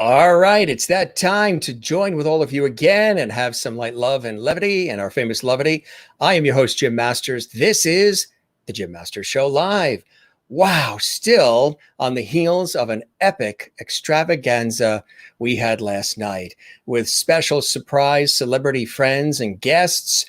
All right, it's that time to join with all of you again and have some light love and levity and our famous levity. I am your host, Jim Masters. This is the Jim Masters Show Live. Wow, still on the heels of an epic extravaganza we had last night with special surprise celebrity friends and guests,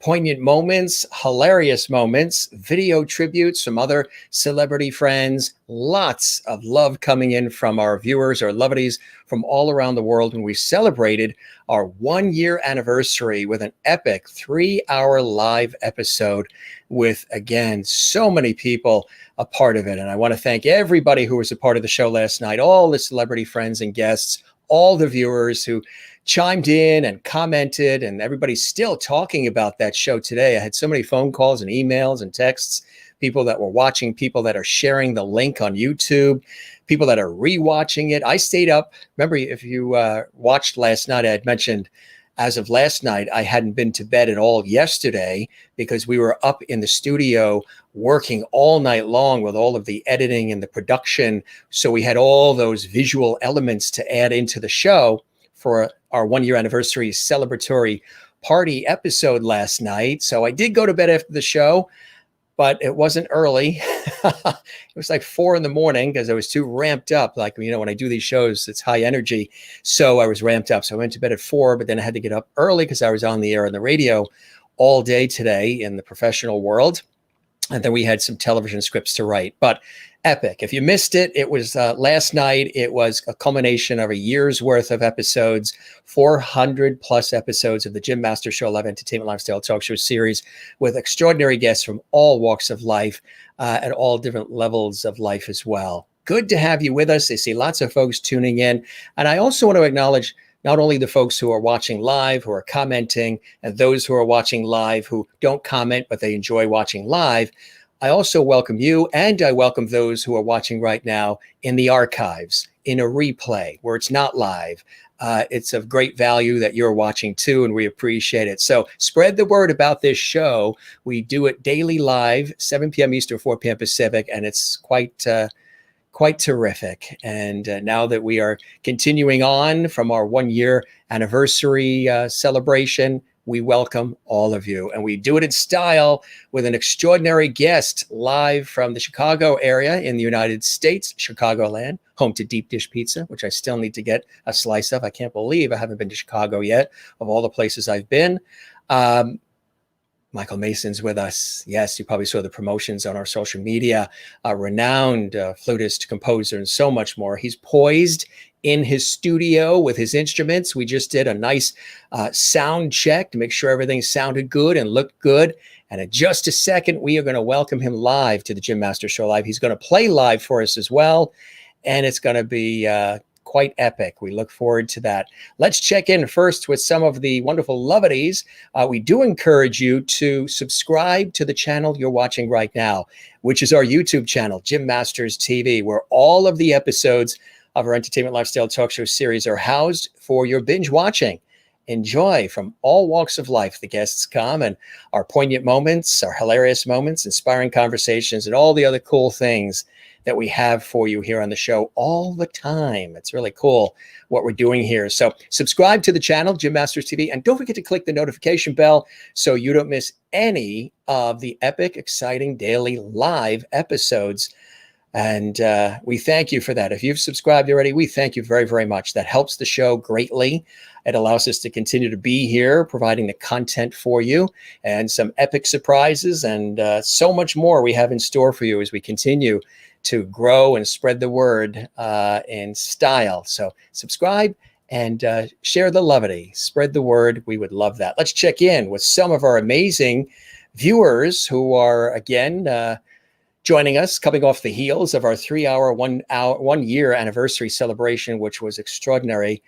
poignant moments, hilarious moments, video tributes from other celebrity friends, lots of love coming in from our viewers, our lovities from all around the world when we celebrated our 1-year anniversary with an epic 3-hour live episode with, again, so many people a part of it. And I want to thank everybody who was a part of the show last night, all the celebrity friends and guests, all the viewers who chimed in and commented, and everybody's still talking about that show today. I had so many phone calls and emails and texts, people that were watching, people that are sharing the link on YouTube, people that are rewatching it. I stayed up. Remember, if you watched last night, I had mentioned as of last night, I hadn't been to bed at all yesterday because we were up in the studio working all night long with all of the editing and the production. So we had all those visual elements to add into the show for our 1-year anniversary celebratory party episode last night. So I did go to bed after the show, but it wasn't early. It was like 4 a.m. because I was too ramped up. Like, you know, when I do these shows, it's high energy. So I was ramped up. So I went to bed at 4, but then I had to get up early because I was on the air on the radio all day today in the professional world. And then we had some television scripts to write, but epic. If you missed it, it was last night. It was a culmination of a year's worth of episodes, 400 plus episodes of the Jim Masters Show Live Entertainment Lifestyle Talk Show series with extraordinary guests from all walks of life and all different levels of life as well. Good to have you with us. I see lots of folks tuning in. And I also want to acknowledge not only the folks who are watching live, who are commenting, and those who are watching live who don't comment, but they enjoy watching live. I also welcome you, and I welcome those who are watching right now in the archives, in a replay where it's not live. It's of great value that you're watching too, and we appreciate it. So spread the word about this show. We do it daily live, 7 p.m. Eastern, 4 p.m. Pacific, and it's quite terrific. And now that we are continuing on from our 1-year anniversary celebration, we welcome all of you. And we do it in style with an extraordinary guest live from the Chicago area in the United States, Chicagoland, home to deep dish pizza, which I still need to get a slice of. I can't believe I haven't been to Chicago yet, of all the places I've been. Michael Mason's with us. Yes, you probably saw the promotions on our social media. A renowned flutist, composer, and so much more. He's poised in his studio with his instruments. We just did a nice sound check to make sure everything sounded good and looked good. And in just a second, we are going to welcome him live to the Jim Masters Show Live. He's going to play live for us as well. And it's going to be quite epic. We look forward to that. Let's check in first with some of the wonderful lovities. We do encourage you to subscribe to the channel you're watching right now, which is our YouTube channel, Jim Masters TV, where all of the episodes of our Entertainment Lifestyle Talk Show series are housed for your binge watching. Enjoy from all walks of life. The guests come, and our poignant moments, our hilarious moments, inspiring conversations, and all the other cool things that we have for you here on the show all the time. It's really cool what we're doing here. So subscribe to the channel, Jim Masters TV, and don't forget to click the notification bell so you don't miss any of the epic, exciting daily live episodes And we thank you for that. If you've subscribed already, we thank you very, very much. That helps the show greatly. It allows us to continue to be here, providing the content for you and some epic surprises and so much more we have in store for you as we continue to grow and spread the word in style. So subscribe and share the levity, spread the word. We would love that. Let's check in with some of our amazing viewers who are, again, joining us, coming off the heels of our 1 year anniversary celebration, which was extraordinary.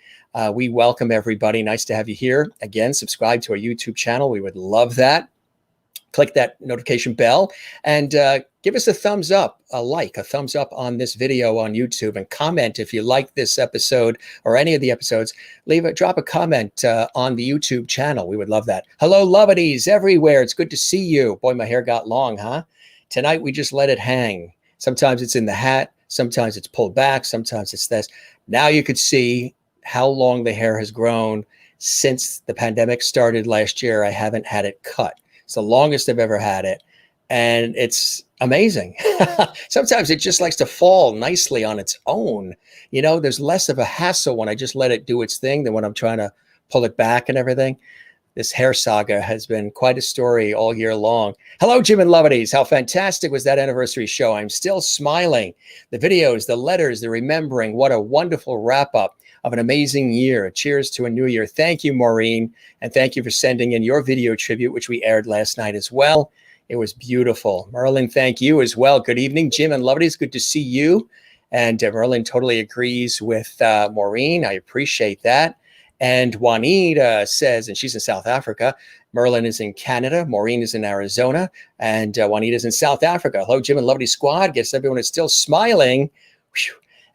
We welcome everybody. Nice to have you here. Again, subscribe to our YouTube channel. We would love that. Click that notification bell and give us a thumbs up, a thumbs up on this video on YouTube, and comment if you like this episode or any of the episodes. Drop a comment on the YouTube channel. We would love that. Hello, lovities everywhere. It's good to see you. Boy, my hair got long, huh? Tonight, we just let it hang. Sometimes it's in the hat. Sometimes it's pulled back. Sometimes it's this. Now you could see how long the hair has grown since the pandemic started last year. I haven't had it cut. It's the longest I've ever had it. And it's amazing. Sometimes it just likes to fall nicely on its own. You know, there's less of a hassle when I just let it do its thing than when I'm trying to pull it back and everything. This hair saga has been quite a story all year long. Hello, Jim and Lovities. How fantastic was that anniversary show? I'm still smiling. The videos, the letters, the remembering. What a wonderful wrap up of an amazing year. Cheers to a new year. Thank you, Maureen. And thank you for sending in your video tribute, which we aired last night as well. It was beautiful. Merlin, thank you as well. Good evening, Jim and Lovities. Good to see you. And Merlin totally agrees with Maureen. I appreciate that. And Juanita says, and she's in South Africa, Merlin is in Canada, Maureen is in Arizona, and Juanita's in South Africa. Hello, Jim and Lovely Squad. Guess everyone is still smiling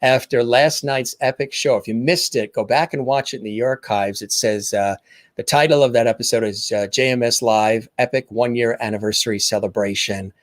after last night's epic show. If you missed it, go back and watch it in the archives. It says the title of that episode is JMS Live Epic 1 Year Anniversary Celebration.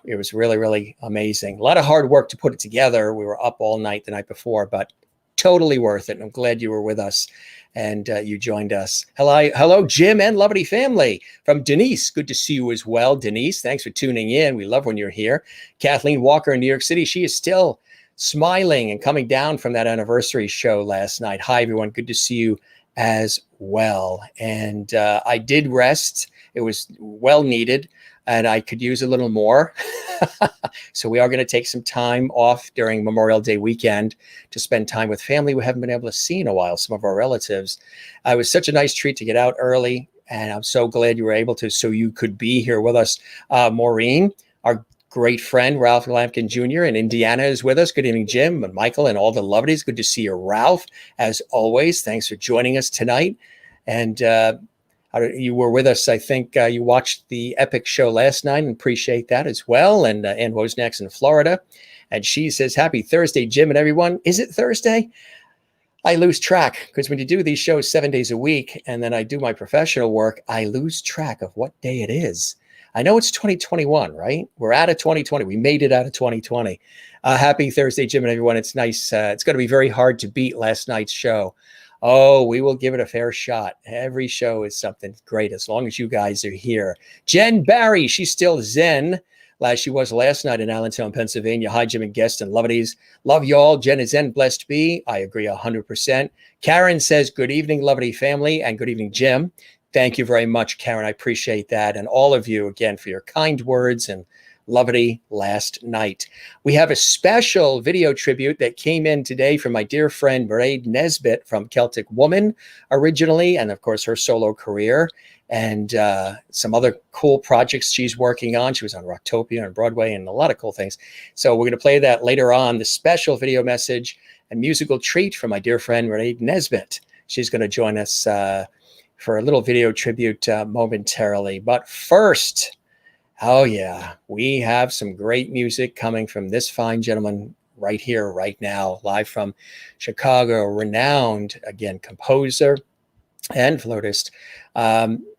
It was really, really amazing. A lot of hard work to put it together. We were up all night the night before, but totally worth it. And I'm glad you were with us and you joined us. Hello, Jim and Lovely family. From Denise, good to see you as well. Denise, thanks for tuning in. We love when you're here. Kathleen Walker in New York City. She is still smiling and coming down from that anniversary show last night. Hi, everyone. Good to see you as well. And I did rest. It was well needed, and I could use a little more. So we are going to take some time off during Memorial Day weekend to spend time with family we haven't been able to see in a while, some of our relatives. It was such a nice treat to get out early, and I'm so glad you were able to, so you could be here with us. Maureen, our great friend, Ralph Lampkin Jr. in Indiana is with us. Good evening, Jim and Michael and all the lovelies. Good to see you, Ralph, as always. Thanks for joining us tonight. And you were with us. I think you watched the epic show last night and appreciate that as well. And Ann Wozniak's in Florida. And she says, happy Thursday, Jim and everyone. Is it Thursday? I lose track because when you do these shows 7 days a week and then I do my professional work, I lose track of what day it is. I know it's 2021, right? We're out of 2020. We made it out of 2020. Happy Thursday, Jim and everyone. It's nice. It's going to be very hard to beat last night's show. Oh, we will give it a fair shot. Every show is something great as long as you guys are here. Jen Barry, she's still zen, like she was last night in Allentown, Pennsylvania. Hi, Jim and guests and lovelies. Love y'all. Jen is zen, blessed be. I agree 100%. Karen says, good evening, lovely family, and good evening, Jim. Thank you very much, Karen. I appreciate that. And all of you, again, for your kind words and lovely last night. We have a special video tribute that came in today from my dear friend Mairead Nesbitt from Celtic Woman originally, and of course her solo career and some other cool projects she's working on. She was on Rocktopia and Broadway and a lot of cool things. So we're going to play that later on, the special video message and musical treat from my dear friend Mairead Nesbitt. She's going to join us for a little video tribute momentarily. But first, oh yeah, we have some great music coming from this fine gentleman right here, right now, live from Chicago, renowned, again, composer and flutist.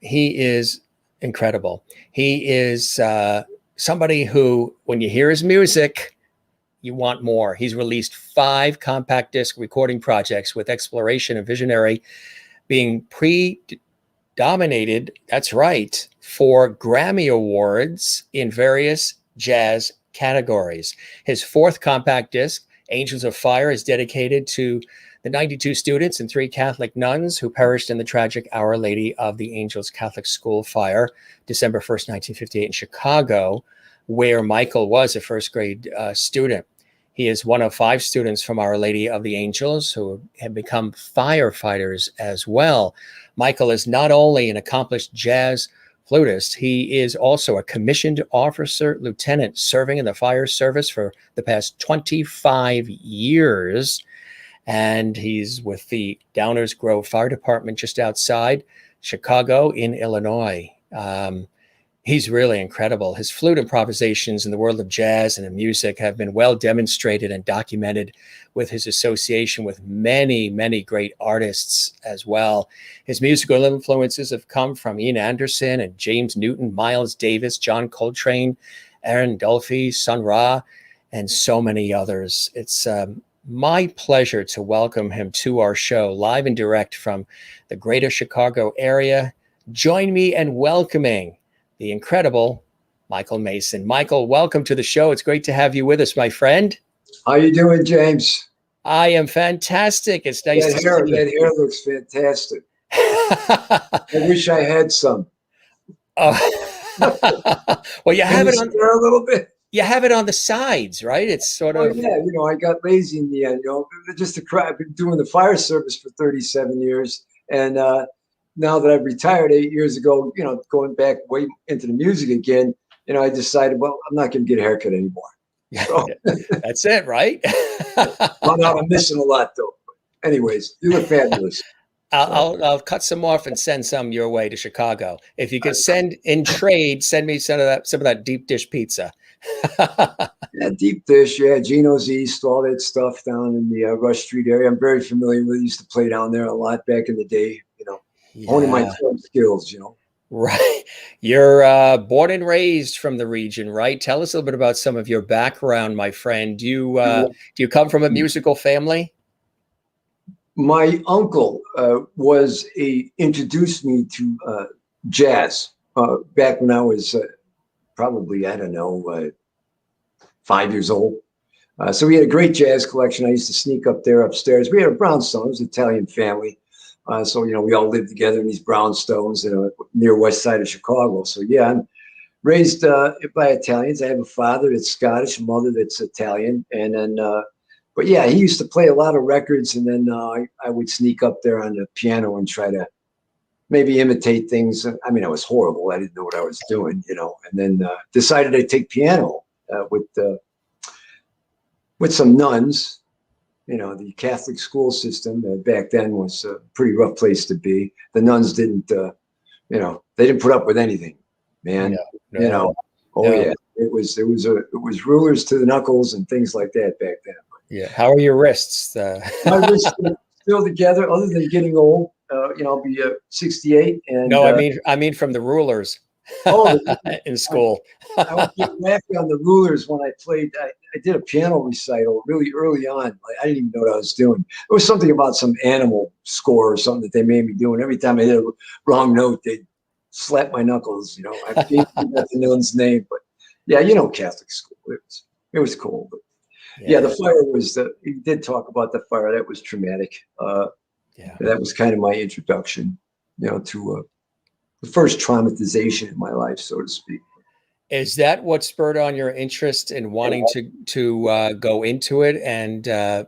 He is incredible. He is somebody who, when you hear his music, you want more. He's released 5 compact disc recording projects with exploration and visionary being predominated, that's right, for Grammy Awards in various jazz categories. His fourth compact disc, Angels of Fire, is dedicated to the 92 students and 3 Catholic nuns who perished in the tragic Our Lady of the Angels Catholic School fire, December 1st, 1958 in Chicago, where Michael was a first grade student. He is one of 5 students from Our Lady of the Angels who have become firefighters as well. Michael is not only an accomplished jazz flutist, he is also a commissioned officer lieutenant serving in the fire service for the past 25 years. And he's with the Downers Grove Fire Department just outside Chicago in Illinois. He's really incredible. His flute improvisations in the world of jazz and music have been well demonstrated and documented with his association with many, many great artists as well. His musical influences have come from Ian Anderson and James Newton, Miles Davis, John Coltrane, Aaron Dolphy, Sun Ra, and so many others. It's my pleasure to welcome him to our show live and direct from the greater Chicago area. Join me in welcoming the incredible Michael Mason. Michael, welcome to the show. It's great to have you with us, my friend. How you doing, James? I am fantastic. It's nice to see you. That hair looks fantastic. I wish I had some. Oh. Well, you have it on there a little bit. You have it on the sides, right? It's sort of. Yeah, I got lazy in the end. Just to cry. I've been doing the fire service for 37 years, and now that I've retired 8 years ago, going back way into the music again, I decided, well, I'm not going to get a haircut anymore. So, that's it, right? Well, no, I'm missing a lot, though. But anyways, you look fabulous. I'll cut some off and send some your way to Chicago. If you could send me some of that deep dish pizza. Yeah, deep dish. Yeah, Gino's East, all that stuff down in the Rush Street area. I'm very familiar with it. Used to play down there a lot back in the day. Honing my club skills, Right. You're born and raised from the region, right? Tell us a little bit about some of your background, my friend. Do you come from a musical family? My uncle introduced me to jazz back when I was probably, 5 years old. So we had a great jazz collection. I used to sneak up there upstairs. We had a brownstone. It was an Italian family. So, we all lived together in these brownstones near west side of Chicago. So, yeah, I'm raised by Italians. I have a father that's Scottish, a mother that's Italian. And then, but yeah, he used to play a lot of records. And then I would sneak up there on the piano and try to maybe imitate things. I mean, I was horrible. I didn't know what I was doing, and then decided I'd take piano with some nuns. The Catholic school system back then was a pretty rough place to be. The nuns didn't, they didn't put up with anything, man. No. Yeah, it was rulers to the knuckles and things like that back then. Yeah. How are your wrists? My wrists are still together, other than getting old. I'll be 68. And no, I mean from the rulers. In school. I would get laughing on the rulers when I played. I did a piano recital really early on. I didn't even know what I was doing. It was something about some animal score or something that they made me do. And every time I hit a wrong note, they'd slap my knuckles. I gave the nun's name. But yeah, Catholic school. It was cool. But yeah, the fire was he did talk about the fire. That was traumatic. That was kind of my introduction, to the first traumatization in my life, so to speak. Is that what spurred on your interest in wanting to go into it and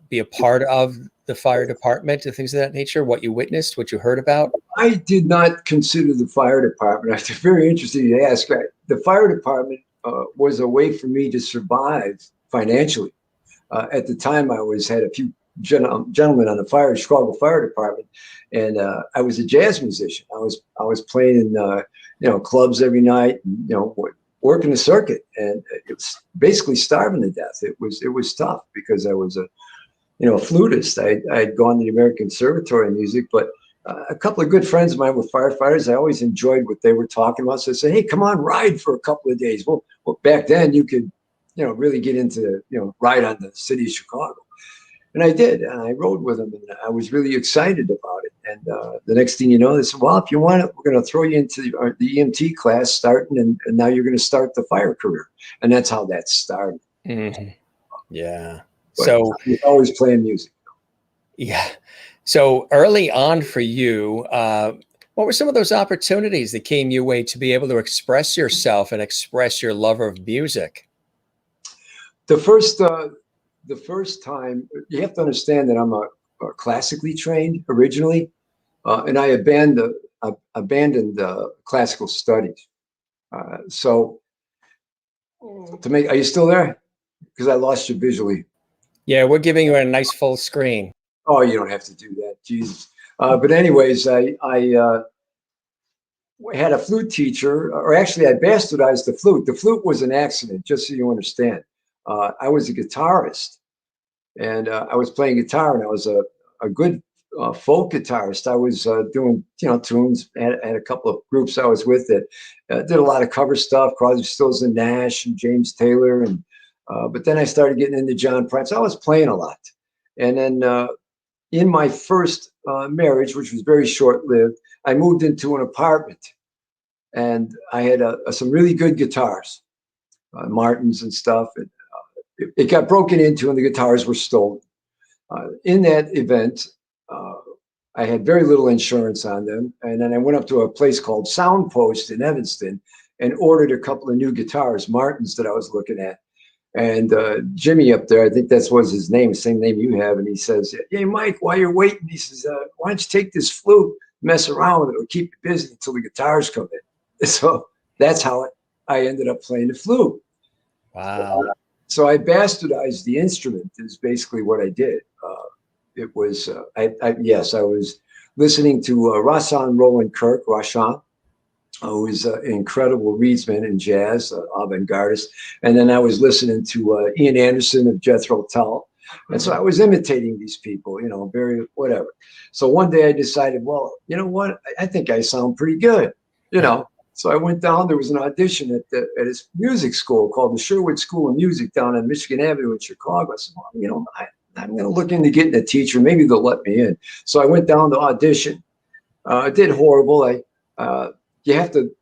be a part of the fire department and things of that nature? What you witnessed, what you heard about? I did not consider the fire department. It's very interesting to ask. The fire department was a way for me to survive financially. At the time, I had a few gentlemen on the Chicago Fire Department, and I was a jazz musician. I was playing in clubs every night, working the circuit, and it was basically starving to death. It was tough because I was a flutist. I'd gone to the American Conservatory of Music, but a couple of good friends of mine were firefighters. I always enjoyed what they were talking about. So I said, hey, come on, ride for a couple of days. Well, back then you could, really get into, ride on the city of Chicago. And I did, and I rode with them, and I was really excited about it. And the next thing you know, they said, "Well, if you want it, we're going to throw you into the EMT class starting, and now you're going to start the fire career." And that's how that started. Mm-hmm. Yeah. But So, I was always playing music. yeah. So early on for you, what were some of those opportunities that came your way to be able to express yourself and express your love of music? The first, the first time, you have to understand that I'm a classically trained originally, and I abandoned classical studies. So to make, are you still there? Because I lost you visually. Yeah, we're giving you a nice full screen. Oh, you don't have to do that, Jesus. But anyways, I had a flute teacher, or actually, I bastardized the flute. The flute was an accident, just so you understand. I was a guitarist, and I was playing guitar, and I was a good folk guitarist. I was doing tunes. Had a couple of groups I was with that did a lot of cover stuff, Crosby, Stills and Nash, and James Taylor, and but then I started getting into John Prine. I was playing a lot, and then in my first marriage, which was very short lived, I moved into an apartment, and I had some really good guitars, Martins and stuff. And it got broken into, and the guitars were stolen. In that event, uh, I had very little insurance on them. And then I went up to a place called Soundpost in Evanston and ordered a couple of new guitars, Martins, that I was looking at. And Jimmy up there, I think that was his name, same name you have. And he says, "Hey, Mike, while you're waiting," he says, "why don't you take this flute, mess around with it, it'll keep you busy until the guitars come in." So that's how I ended up playing the flute. Wow. So I bastardized the instrument is basically what I did. It was, yes, I was listening to Rahsaan Roland Kirk, Rahsaan, who is an incredible reedsman in jazz, avant-gardist. And then I was listening to Ian Anderson of Jethro Tull. And so I was imitating these people, very whatever. So one day I decided, well, you know what? I think I sound pretty good. So I went down. There was an audition at his music school called the Sherwood School of Music down on Michigan Avenue in Chicago. I said, well, I'm going to look into getting a teacher. Maybe they'll let me in. So I went down to audition. I did horrible. You have to,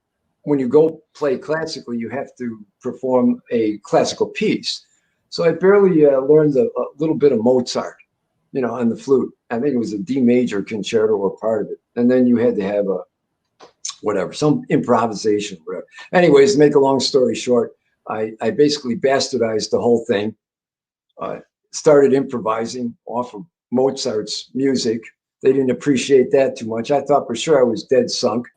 when you go play classically, you have to perform a classical piece. So I barely learned a little bit of Mozart, on the flute. I think it was a D major concerto or part of it. And then you had to have some improvisation, whatever. Anyways, to make a long story short, I basically bastardized the whole thing. Started improvising off of Mozart's music. They didn't appreciate that too much. I thought for sure I was dead sunk.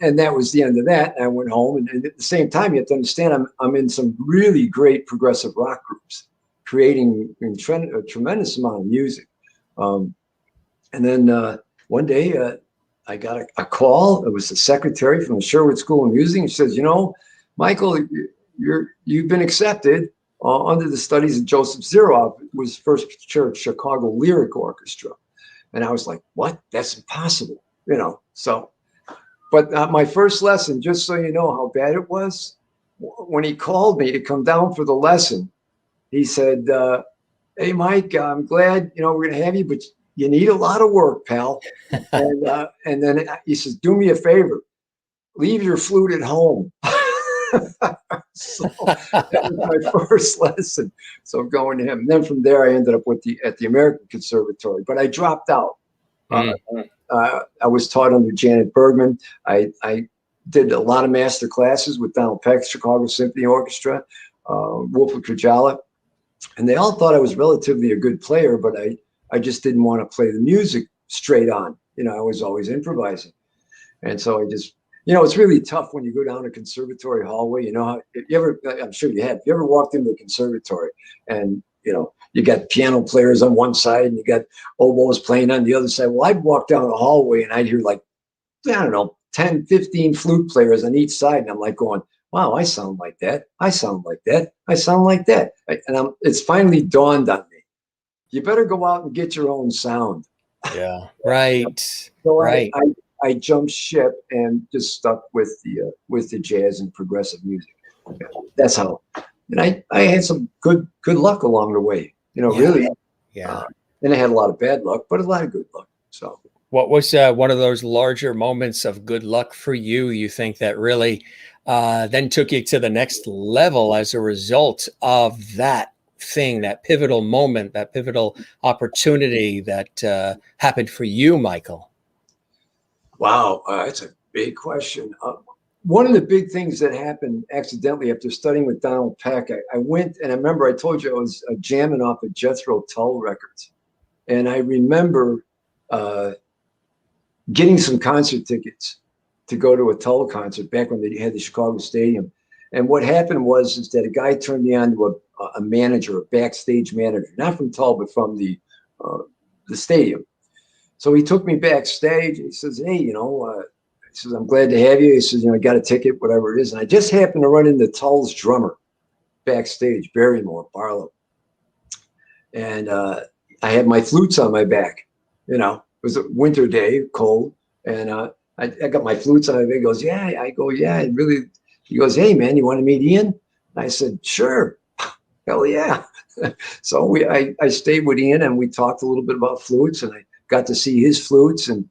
And that was the end of that. And I went home. And at the same time, you have to understand, I'm in some really great progressive rock groups, creating a tremendous amount of music. And then one day, I got a call. It was the secretary from the Sherwood School of Music. She says, "Michael, you've been accepted under the studies of Joseph Ziroff, was First Church Chicago Lyric Orchestra." And I was like, "What? That's impossible." So, but my first lesson, just so you know how bad it was, when he called me to come down for the lesson, he said, "Hey, Mike, I'm glad, we're going to have you, but you need a lot of work, pal." And then he says, "Do me a favor, leave your flute at home." So that was my first lesson. So going to him. And then from there, I ended up at the American Conservatory, but I dropped out. I was taught under Janet Bergman. I did a lot of master classes with Donald Peck, Chicago Symphony Orchestra, Wolfgang Krajala, and they all thought I was relatively a good player, but I just didn't want to play the music straight on. I was always improvising. And so I just, it's really tough when you go down a conservatory hallway. I'm sure you have. You ever walked into a conservatory and, you got piano players on one side and you got oboes playing on the other side? Well, I'd walk down a hallway and I'd hear 10, 15 flute players on each side. And I'm like going, wow, I sound like that. I sound like that. I sound like that. And it's finally dawned on me. You better go out and get your own sound. Yeah. Right. So right. I jumped ship and just stuck with the jazz and progressive music. That's how. And I had some good luck along the way. Yeah. really. Yeah. And I had a lot of bad luck, but a lot of good luck. So. What was one of those larger moments of good luck for you, you think, that really then took you to the next level as a result of that thing, that pivotal moment, that pivotal opportunity that happened for you, Michael? Wow, that's a big question. One of the big things that happened accidentally after studying with Donald Peck, I went and I remember I told you I was jamming off of Jethro Tull records. And I remember uh, getting some concert tickets to go to a Tull concert back when they had the Chicago Stadium. And what happened was is that a guy turned me on to a manager, a backstage manager, not from Tull, but from the stadium. So he took me backstage. He says, "Hey, he says, I'm glad to have you." He says, "I got a ticket, whatever it is." And I just happened to run into Tull's drummer backstage, Barrymore, Barlow. And I had my flutes on my back. It was a winter day, cold. And I got my flutes on my back. He goes, "Yeah." I go, "Yeah, it really." He goes, "Hey, man, you want to meet Ian?" And I said, "Sure. Hell yeah." So I stayed with Ian and we talked a little bit about flutes, and I got to see his flutes and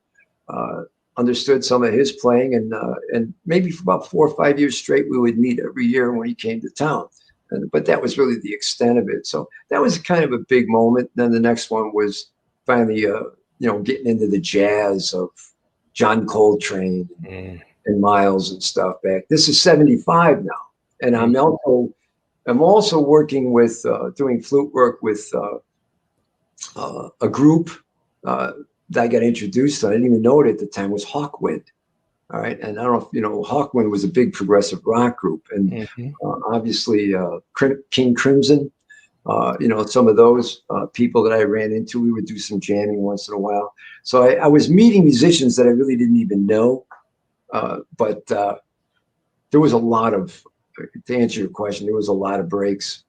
understood some of his playing. And maybe for about 4 or 5 years straight, we would meet every year when he came to town. But that was really the extent of it. So that was kind of a big moment. Then the next one was finally, getting into the jazz of John Coltrane and Miles and stuff back. This is 75 now. And I'm also working with doing flute work with a group that I got introduced to. I didn't even know it at the time, was Hawkwind. All right. And I don't know if Hawkwind was a big progressive rock group. And obviously King Crimson, some of those people that I ran into, we would do some jamming once in a while. So I was meeting musicians that I really didn't even know. But there was a lot of, to answer your question, there was a lot of breaks.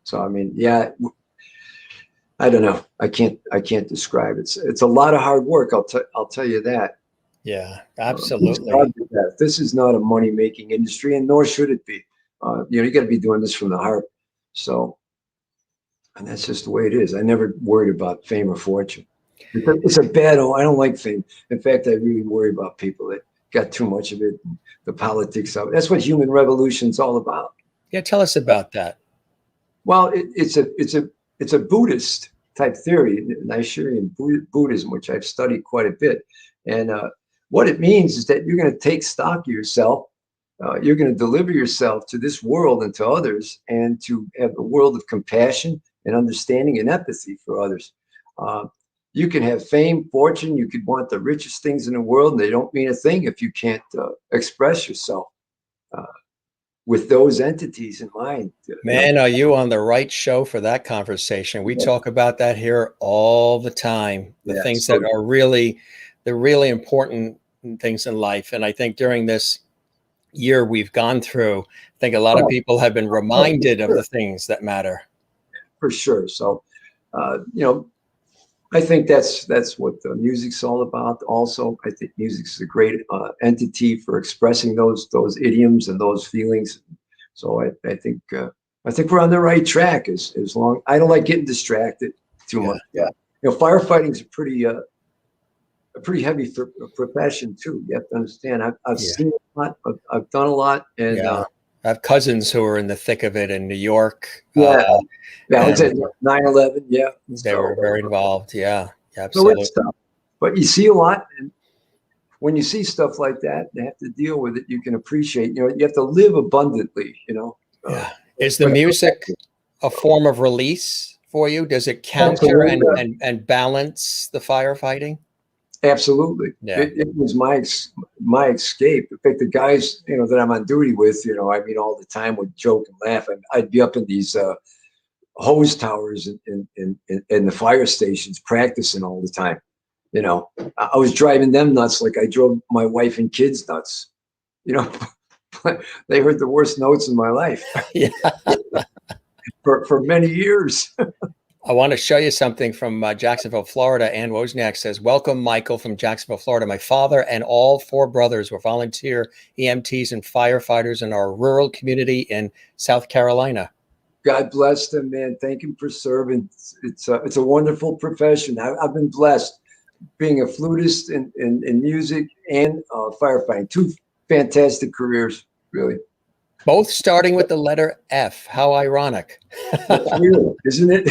So, I mean, yeah, I don't know. I can't describe it. It's a lot of hard work. I'll tell you that. Yeah, absolutely. This is not a money-making industry, and nor should it be. You got to be doing this from the heart. So, and that's just the way it is. I never worried about fame or fortune. It's a bad. I don't like fame. In fact, I really worry about people that got too much of it. The politics of it. That's what human revolution's all about. Yeah, tell us about that. Well, it's a Buddhist type theory, Nichiren Buddhism, which I've studied quite a bit. And what it means is that you're going to take stock of yourself. You're going to deliver yourself to this world and to others, and to have a world of compassion and understanding and empathy for others. You can have fame, fortune. You could want the richest things in the world, and they don't mean a thing if you can't express yourself with those entities in mind. Man, are you on the right show for that conversation? We talk about that here all the time. The things that are really, the really important things in life. And I think during this year we've gone through, I think a lot of people have been reminded of the things that matter. For sure. So, I think that's what the music's all about. Also, I think music is a great entity for expressing those idioms and those feelings. So I think we're on the right track. As long, I don't like getting distracted too much. Yeah, firefighting is a pretty heavy profession too. You have to understand. I've seen a lot. I've done a lot, and I have cousins who are in the thick of it in New York. I was at 9/11. Yeah, they were very involved. Yeah, absolutely. So but you see a lot, and when you see stuff like that, you have to deal with it. You can appreciate. You have to live abundantly. Is the music a form of release for you? Does it counter and balance the firefighting? Absolutely. Yeah. It was my escape. In fact, the guys, that I'm on duty with, I mean, all the time would joke and laugh. I'd be up in these hose towers in the fire stations practicing all the time. I was driving them nuts like I drove my wife and kids nuts. They heard the worst notes in my life. Yeah. for many years. I want to show you something from Jacksonville, Florida. Ann Wozniak says, "Welcome, Michael, from Jacksonville, Florida. My father and all 4 brothers were volunteer EMTs and firefighters in our rural community in South Carolina." God bless them, man. Thank him for serving. It's a wonderful profession. I've been blessed being a flutist in music and firefighting. Two fantastic careers, really. Both starting with the letter F. How ironic. That's weird, isn't it?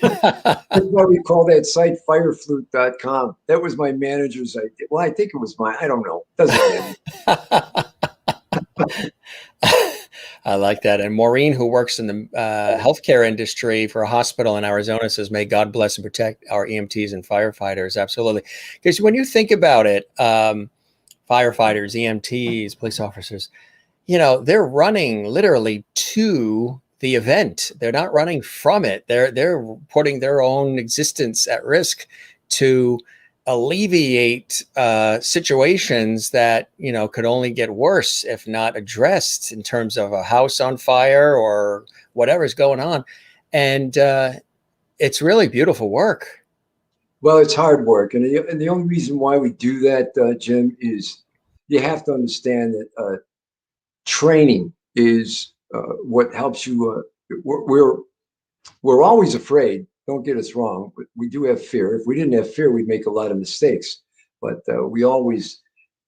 That's why we call that site fireflute.com. That was my manager's idea. Well, I think it was mine. I don't know. Doesn't matter. I like that. And Maureen, who works in the healthcare industry for a hospital in Arizona, says, may God bless and protect our EMTs and firefighters. Absolutely. Because when you think about it, firefighters, EMTs, police officers, you know, they're running literally to the event. They're not running from it. They're putting their own existence at risk to alleviate situations that, you know, could only get worse if not addressed, in terms of a house on fire or whatever's going on. And it's really beautiful work. Well, it's hard work. And the only reason why we do that, Jim, is you have to understand that training is what helps you. We're always afraid. Don't get us wrong. But we do have fear. If we didn't have fear, we'd make a lot of mistakes. But we always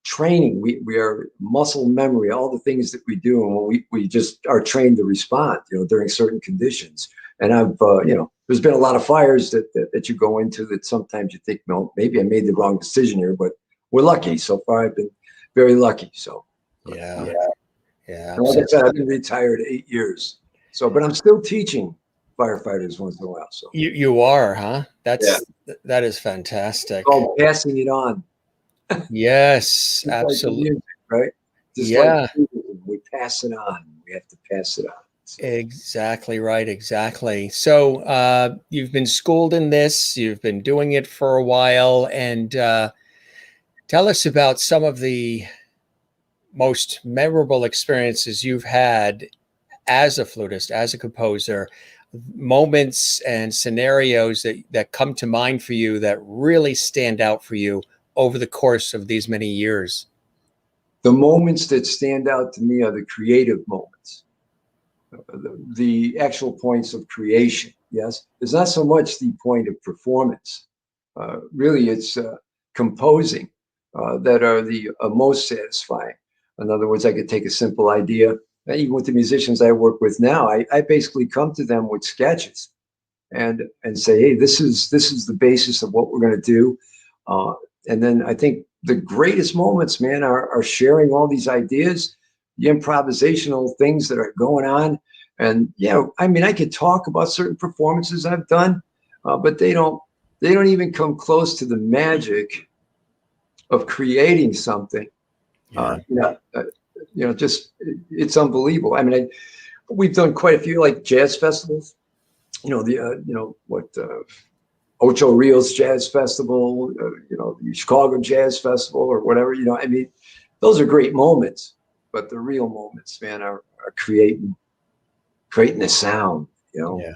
training. We are muscle memory. All the things that we do, and we just are trained to respond. You know, during certain conditions. And I've you know, there's been a lot of fires that you go into that sometimes you think, no, maybe I made the wrong decision here. But we're lucky so far. I've been very lucky. So Yeah. And like I said, I've been retired 8 years. So, but I'm still teaching firefighters once in a while. So you are, huh? That is fantastic. It's called passing it on. Yes, absolutely. Like music, right? Just like we pass it on. We have to pass it on. So. Exactly right. Exactly. So you've been schooled in this. You've been doing it for a while, and tell us about some of the most memorable experiences you've had as a flutist, as a composer, moments and scenarios that come to mind for you that really stand out for you over the course of these many years. The moments that stand out to me are the creative moments, the actual points of creation. Yes, it's not so much the point of performance. Really, it's composing that are the most satisfying. In other words, I could take a simple idea. Even with the musicians I work with now, I basically come to them with sketches and say, hey, this is the basis of what we're going to do. And then I think the greatest moments, man, are sharing all these ideas, the improvisational things that are going on. And yeah, I mean, I could talk about certain performances I've done, but they don't even come close to the magic of creating something. Just it's unbelievable. I mean, we've done quite a few like jazz festivals. Ocho Rios Jazz Festival, the Chicago Jazz Festival or whatever. I mean, those are great moments, but the real moments, man, are creating the sound. Yeah.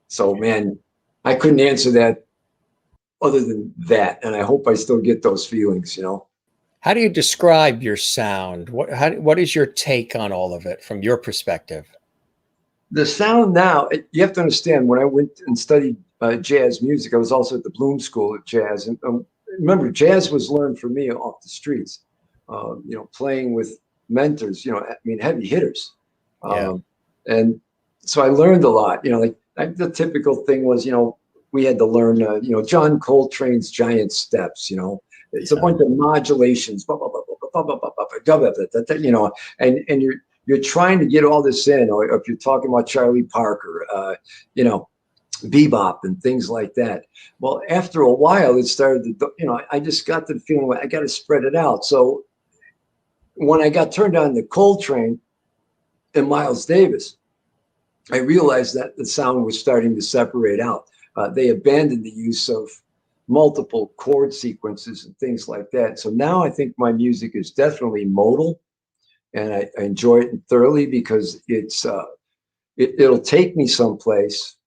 So, man, I couldn't answer that other than that, and I hope I still get those feelings. How do you describe your sound? What is your take on all of it from your perspective? The sound now, you have to understand, when I went and studied jazz music, I was also at the Bloom School of Jazz. And remember, jazz was learned for me off the streets, playing with mentors, heavy hitters. And so I learned a lot, the typical thing was, we had to learn, John Coltrane's Giant Steps, it's a bunch of modulations, and you're trying to get all this in, or if you're talking about Charlie Parker, bebop and things like that. Well, after a while, it started to, I just got the feeling like I got to spread it out. So when I got turned on to Coltrane and Miles Davis, I realized that the sound was starting to separate out. They abandoned the use of multiple chord sequences and things like that. So now I think my music is definitely modal, and I enjoy it thoroughly because it'll take me someplace,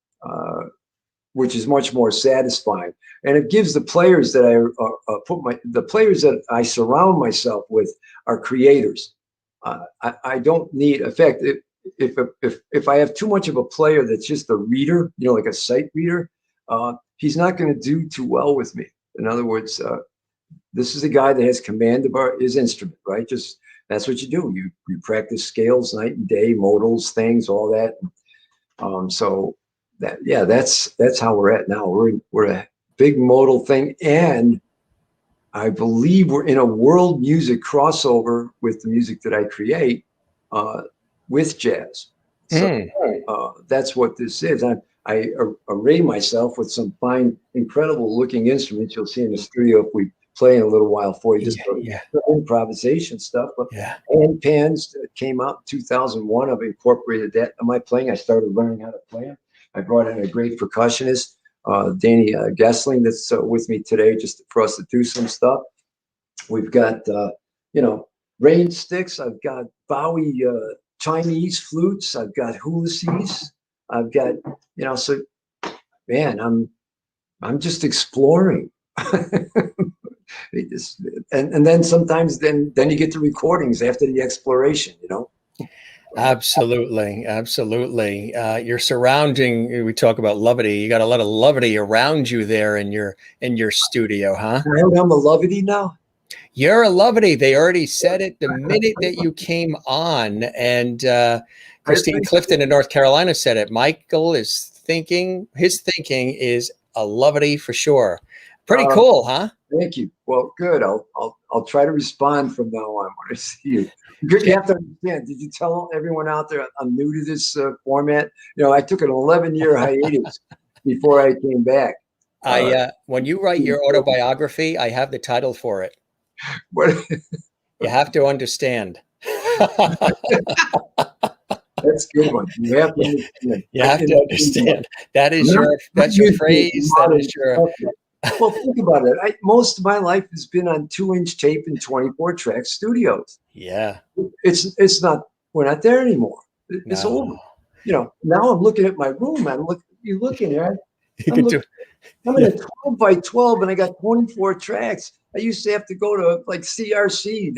which is much more satisfying, and it gives the players that the players that I surround myself with are creators. I don't need, in fact, if I have too much of a player that's just a reader, like a sight reader, he's not going to do too well with me. In other words, this is a guy that has command of his instrument, right? Just that's what you do. You practice scales night and day, modals, things, all that. So that's how we're at now. We're a big modal thing, and I believe we're in a world music crossover with the music that I create with jazz. So that's what this is. I array myself with some fine, incredible looking instruments. You'll see in the studio if we play in a little while for you, just improvisation stuff. But hand pans that came out in 2001, I've incorporated that in my playing. I started learning how to play them. I brought in a great percussionist, Danny Gessling, that's with me today, just for us to do some stuff. We've got, rain sticks. I've got Bowie Chinese flutes. I've got hulises. I've got, so man, I'm just exploring. And then sometimes then you get the recordings after the exploration, Absolutely. You're surrounding, we talk about levity. You got a lot of levity around you there in your studio, huh? I heard I'm a levity now. You're a levity. They already said it the minute that you came on. And Christine Clifton in North Carolina said it. Michael is thinking, his thinking is a levity for sure. Pretty cool, huh? Thank you. Well, good. I'll try to respond from now on when I see you. You have to understand. Did you tell everyone out there I'm new to this format? I took an 11-year hiatus before I came back. When you write your autobiography, I have the title for it. What? You have to understand. That's a good one. You have to understand. You have to understand. That's your phrase. That is your. Well, think about it. Most of my life has been on 2-inch tape and 24-track studios. Yeah. It's not. We're not there anymore. It's over. Now I'm looking at my room. You looking here? I'm in a 12 by 12, and I got 24 tracks. I used to have to go to like CRC.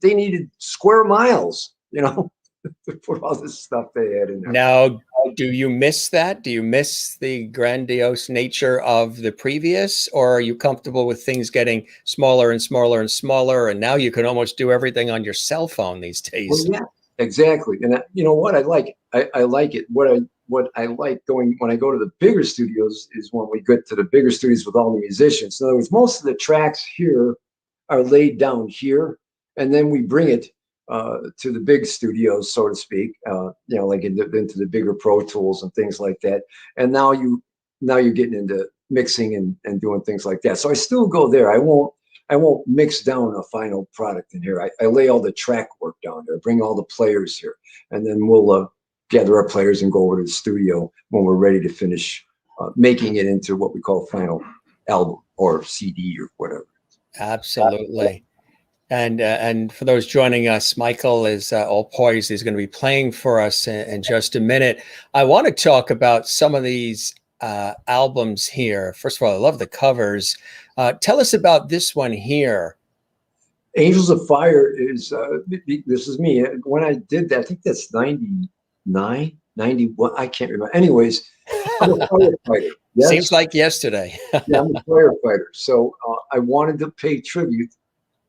They needed square miles, to put all this stuff they had in there. Now, do you miss that? Do you miss the grandiose nature of the previous, or are you comfortable with things getting smaller and smaller and smaller, and now you can almost do everything on your cell phone these days? Well, yeah, exactly. And you know what? I like it. I like it. What I like going when I go to the bigger studios is when we get to the bigger studios with all the musicians. In other words, most of the tracks here are laid down here, and then we bring it to the big studios, so to speak, like into the bigger Pro Tools and things like that. And now you're getting into mixing and doing things like that. So I still go there. I won't mix down a final product in here. I lay all the track work down there, bring all the players here, and then we'll gather our players and go over to the studio when we're ready to finish making it into what we call final album or CD or whatever. Absolutely. And for those joining us, Michael is all poised. He's going to be playing for us in just a minute. I want to talk about some of these albums here. First of all, I love the covers. Tell us about this one here. Angels of Fire is, this is me. When I did that, I think that's 99, 91. I can't remember. Anyways, I'm a firefighter. Yes? Seems like yesterday. Yeah, I'm a firefighter. So I wanted to pay tribute.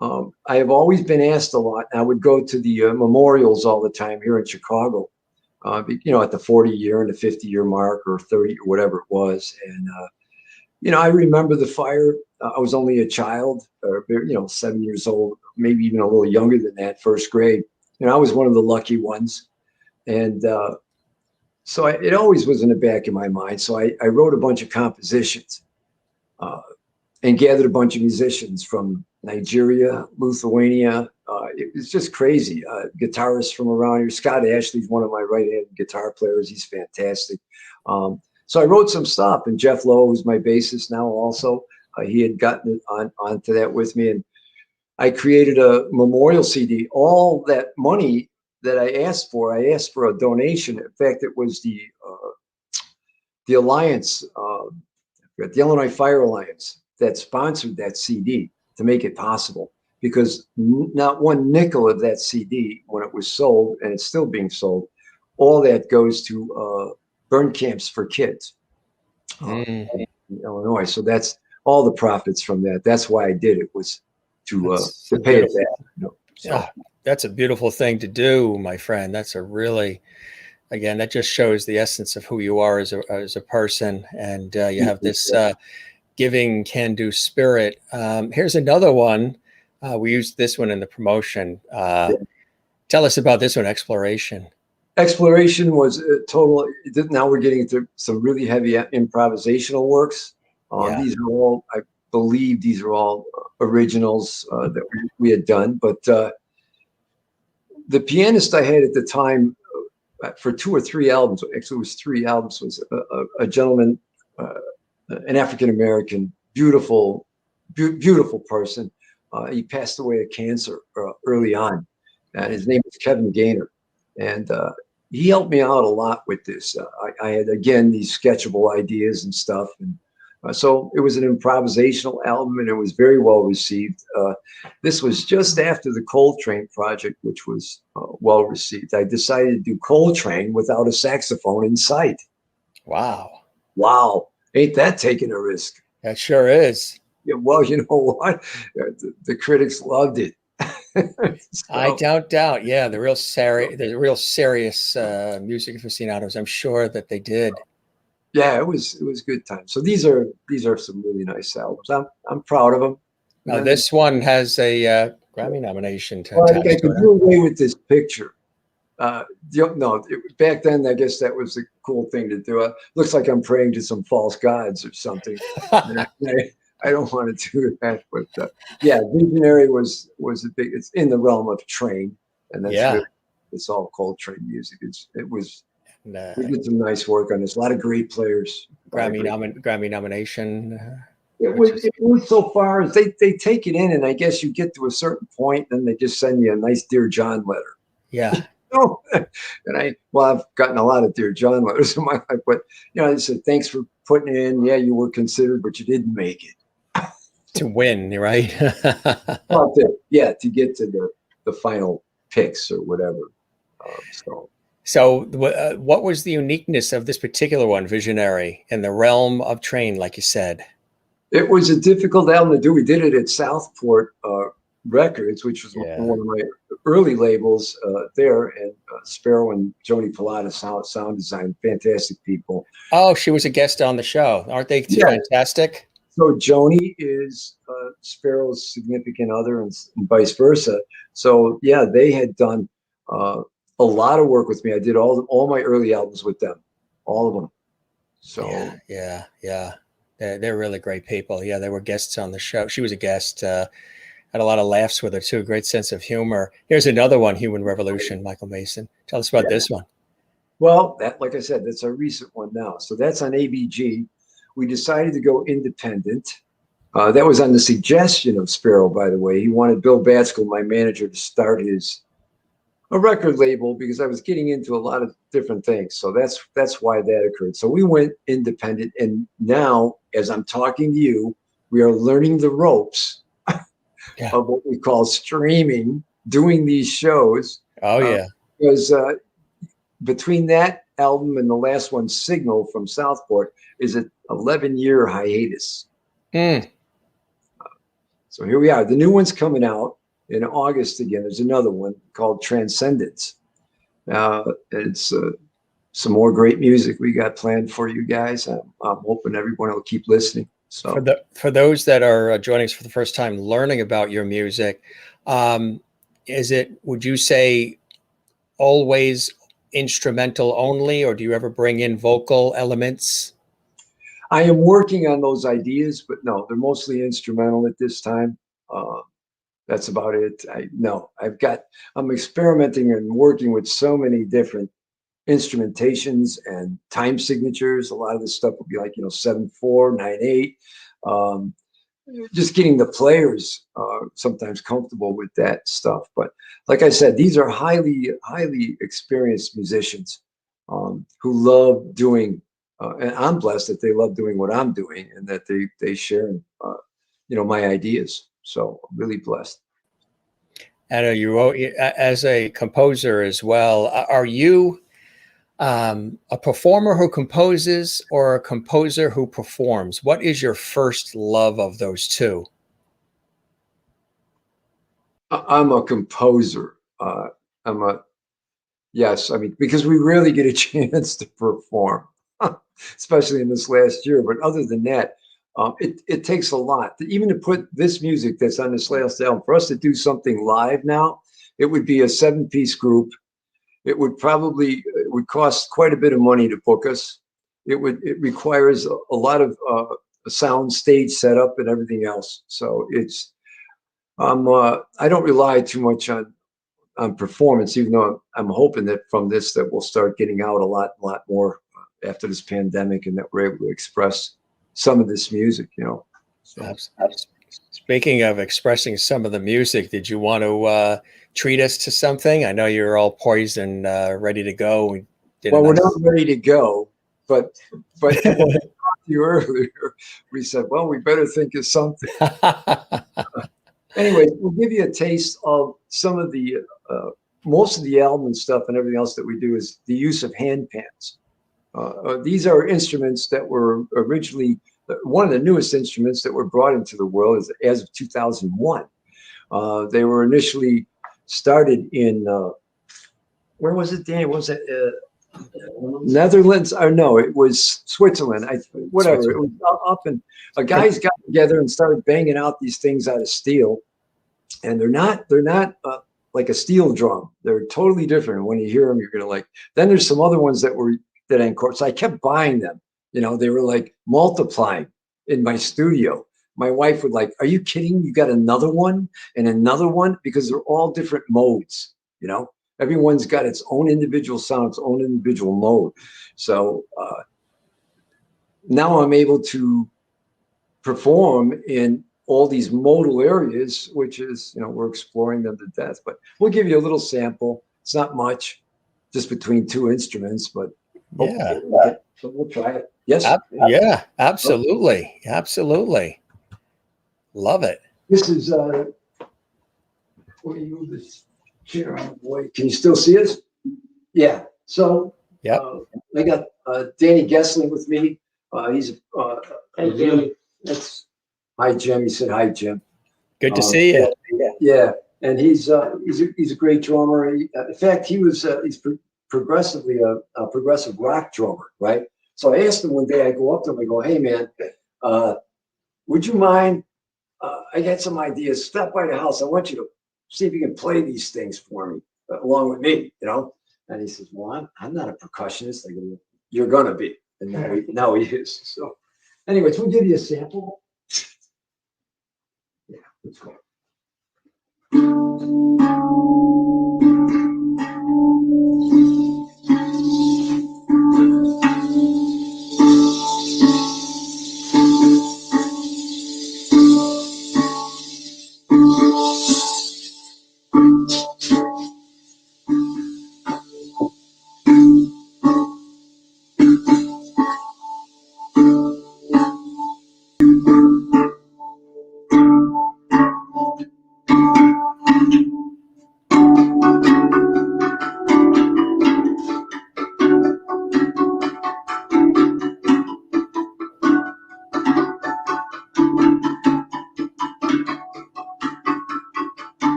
I have always been asked a lot. I would go to the memorials all the time here in Chicago, at the 40-year and the 50-year mark or 30 or whatever it was. And, I remember the fire. I was only a child, 7 years old, maybe even a little younger than that, first grade. I was one of the lucky ones. And so it always was in the back of my mind. So I wrote a bunch of compositions and gathered a bunch of musicians from Nigeria, Lithuania. It was just crazy. Guitarists from around here. Scott Ashley's one of my right-hand guitar players. He's fantastic. So I wrote some stuff, and Jeff Lowe, who's my bassist now also, he had gotten onto that with me, and I created a memorial CD. All that money that I asked for a donation. In fact, it was the Alliance, the Illinois Fire Alliance, that sponsored that CD to make it possible. because not one nickel of that CD, when it was sold, and it's still being sold, all that goes to burn camps for kids Mm, in Illinois. So that's all the profits from that. That's why I did it, was that's to a pay it beautiful. back. So Yeah, that's a beautiful thing to do, my friend. That's a really, again, that just shows the essence of who you are as a person, and you have this giving, can-do spirit. Here's another one. We used this one in the promotion. Tell us about this one, exploration. exploration was a total. Now we're getting into some really heavy improvisational works. Yeah. These are all, I believe, these are all originals that we had done. But the pianist I had at the time for 2 or 3 albums, actually it was 3 albums, was a gentleman, uh, an African American, beautiful person. He passed away of cancer early on, and his name was Kevin Gaynor, and he helped me out a lot with this. I had, again, these sketchable ideas and stuff, and so it was an improvisational album, and it was very well received. This was just after the Coltrane project, which was well received. I decided to do Coltrane without a saxophone in sight. Wow. Wow, ain't that taking a risk? That sure is. Yeah, well, you know what? The critics loved it. I So, don't doubt. Yeah, the real serious music aficionados. I'm sure that they did. yeah, it was good time. So these are some really nice albums. I'm proud of them. And Now, then, this one has a Grammy nomination well, I attached to could it. do away with this picture. No, back then I guess that was a cool thing to do. Looks like I'm praying to some false gods or something. And Huh? I don't want to do that, but yeah, Visionary was a big. It's in the realm of Train, and that's Yeah. really, it's all Coltrane music. It was And, we did some nice work on this. A lot of great players. A lot of great. Grammy nomination, It which was is it was so far as they take it in, and I guess you get to a certain point, then they just send you a nice Dear John letter. yeah, Oh, and I've gotten a lot of Dear John letters in my life, but I said, thanks for putting it in. Yeah, you were considered, but you didn't make it. to win, right? Well, yeah, to get to the final picks or whatever. So So, what was the uniqueness of this particular one, Visionary, in the realm of Train, like you said? it was a difficult album to do. We did it at Southport Records, which was Yeah. one of my early labels there, and Sparrow and Joni Pilata sound design, fantastic people. Oh, she was a guest on the show. Aren't they Yeah. fantastic? So Joni is Sparrow's significant other, and vice versa. So yeah, they had done a lot of work with me. I did all my early albums with them, all of them. Yeah, So yeah. They're really great people. Yeah, they were guests on the show. She was a guest. Had a lot of laughs with her too. Great sense of humor. Here's another one, Human Revolution, Michael Mason. Tell us about yeah. this one. Well, that, like I said, that's a recent one now. So that's on ABG. We decided to go independent. That was on the suggestion of Sparrow, by the way. He wanted Bill Batskill, my manager, to start a record label because I was getting into a lot of different things. So that's why that occurred. So we went independent, and now, as I'm talking to you, we are learning the ropes Yeah. of what we call streaming, doing these shows. Oh yeah. Because between that album and the last one, Signal from Southport, is an 11-year hiatus. Mm. So here we are. The new one's coming out in August again. There's another one called Transcendence. It's some more great music we got planned for you guys. I'm hoping everyone will keep listening. So For those that are joining us for the first time, learning about your music, would you say always instrumental only, or do you ever bring in vocal elements? I am working on those ideas, but no, they're mostly instrumental at this time. That's about it. I'm experimenting and working with so many different instrumentations and time signatures. A lot of this stuff will be like 7/4, 9/8. Um, just getting the players sometimes comfortable with that stuff. But like I said, these are highly experienced musicians who love doing. And I'm blessed that they love doing what I'm doing, and that they share my ideas. So I'm really blessed. And you wrote as a composer as well. Are you a performer who composes or a composer who performs? What is your first love of those two? I'm a composer. I'm a Yes, I mean, because we rarely get a chance to perform, especially in this last year. But other than that, it takes a lot even to put this music that's on this last album for us to do something live now. It would be a 7-piece group. It would cost quite a bit of money to book us. It requires a lot of sound stage setup and everything else. So I don't rely too much on performance, even though I'm hoping that from this that we'll start getting out a lot more after this pandemic, and that we're able to express some of this music, So. Speaking of expressing some of the music, did you want to treat us to something? I know you're all poised and ready to go. Well, we're not ready to go, but when I talked to you earlier, we said, well, we better think of something. Anyway, we'll give you a taste of some of the most of the album stuff and everything else that we do is the use of hand pans. These are instruments that were originally one of the newest instruments that were brought into the world as of 2001. They were initially started in where was it, Dan? Was it Netherlands? Or no, it was Switzerland. Whatever. Switzerland. It was up, and guys got together and started banging out these things out of steel. And they're not like a steel drum. They're totally different. When you hear them, you're gonna like. Then there's some other ones that I incorporated. So I kept buying them. They were like multiplying in my studio. My wife would like, "Are you kidding? You got another one and another one?" Because they're all different modes. Everyone's got its own individual sound, its own individual mode. So now I'm able to perform in all these modal areas, which is, we're exploring them to death. But we'll give you a little sample. It's not much, just between two instruments, but yeah. So we'll try it. Yes. Yeah, absolutely. Absolutely. Love it. This is, let me move this chair out of the way. Can you still see us? Yeah. So yeah, I got Danny Gessling with me. He's hi, Jim. He said hi, Jim. Good to see you. Yeah, and he's a great drummer. In fact, he's progressively a progressive rock drummer, right? So I asked him one day. I go up to him. I go, "Hey, man, would you mind? I got some ideas. Stop by the house. I want you to see if you can play these things for me along with me, And he says, "Well, I'm not a percussionist." I go, "You're gonna be," and now he is. So, anyways, we'll give you a sample. Yeah, let's go.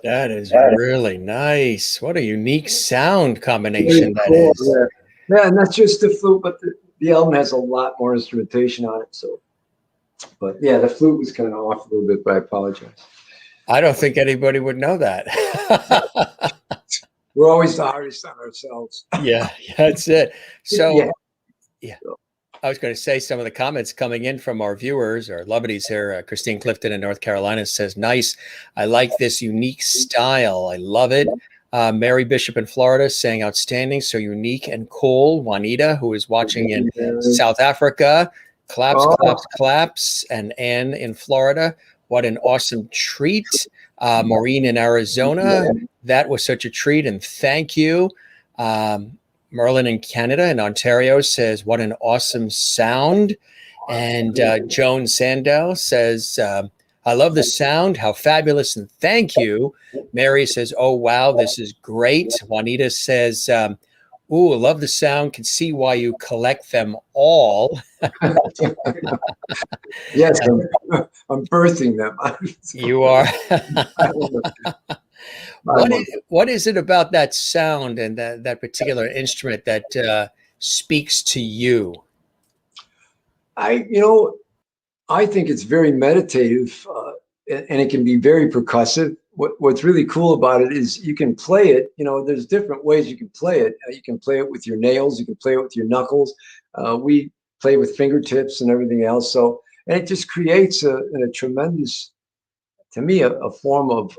That is really nice. What a unique sound combination Very that cool. is. Yeah, and that's just the flute, but the album has a lot more instrumentation on it. So, but yeah, the flute was kind of off a little bit, but I apologize. I don't think anybody would know that. We're always the hardest on ourselves. Yeah, that's it. So, Yeah. yeah, I was going to say some of the comments coming in from our viewers or lovedies here. Christine Clifton in North Carolina says, nice. I like this unique style. I love it. Mary Bishop in Florida saying outstanding. So unique and cool. Juanita, who is watching in South Africa. Claps, Oh, claps, claps. And Anne in Florida. What an awesome treat. Maureen in Arizona. That was such a treat. And thank you. Merlin in Canada and Ontario says, what an awesome sound. And Joan Sandow says, I love the sound. How fabulous. And thank you. Mary says, oh, wow, this is great. Juanita says, ooh, I love the sound. Can see why you collect them all. yes, I'm birthing them. You are. What is it about that sound and that particular instrument that speaks to you? I think it's very meditative, and it can be very percussive. What's really cool about it is you can play it. There's different ways you can play it. You can play it with your nails. You can play it with your knuckles. We play with fingertips and everything else. So, and it just creates a tremendous, to me, a form of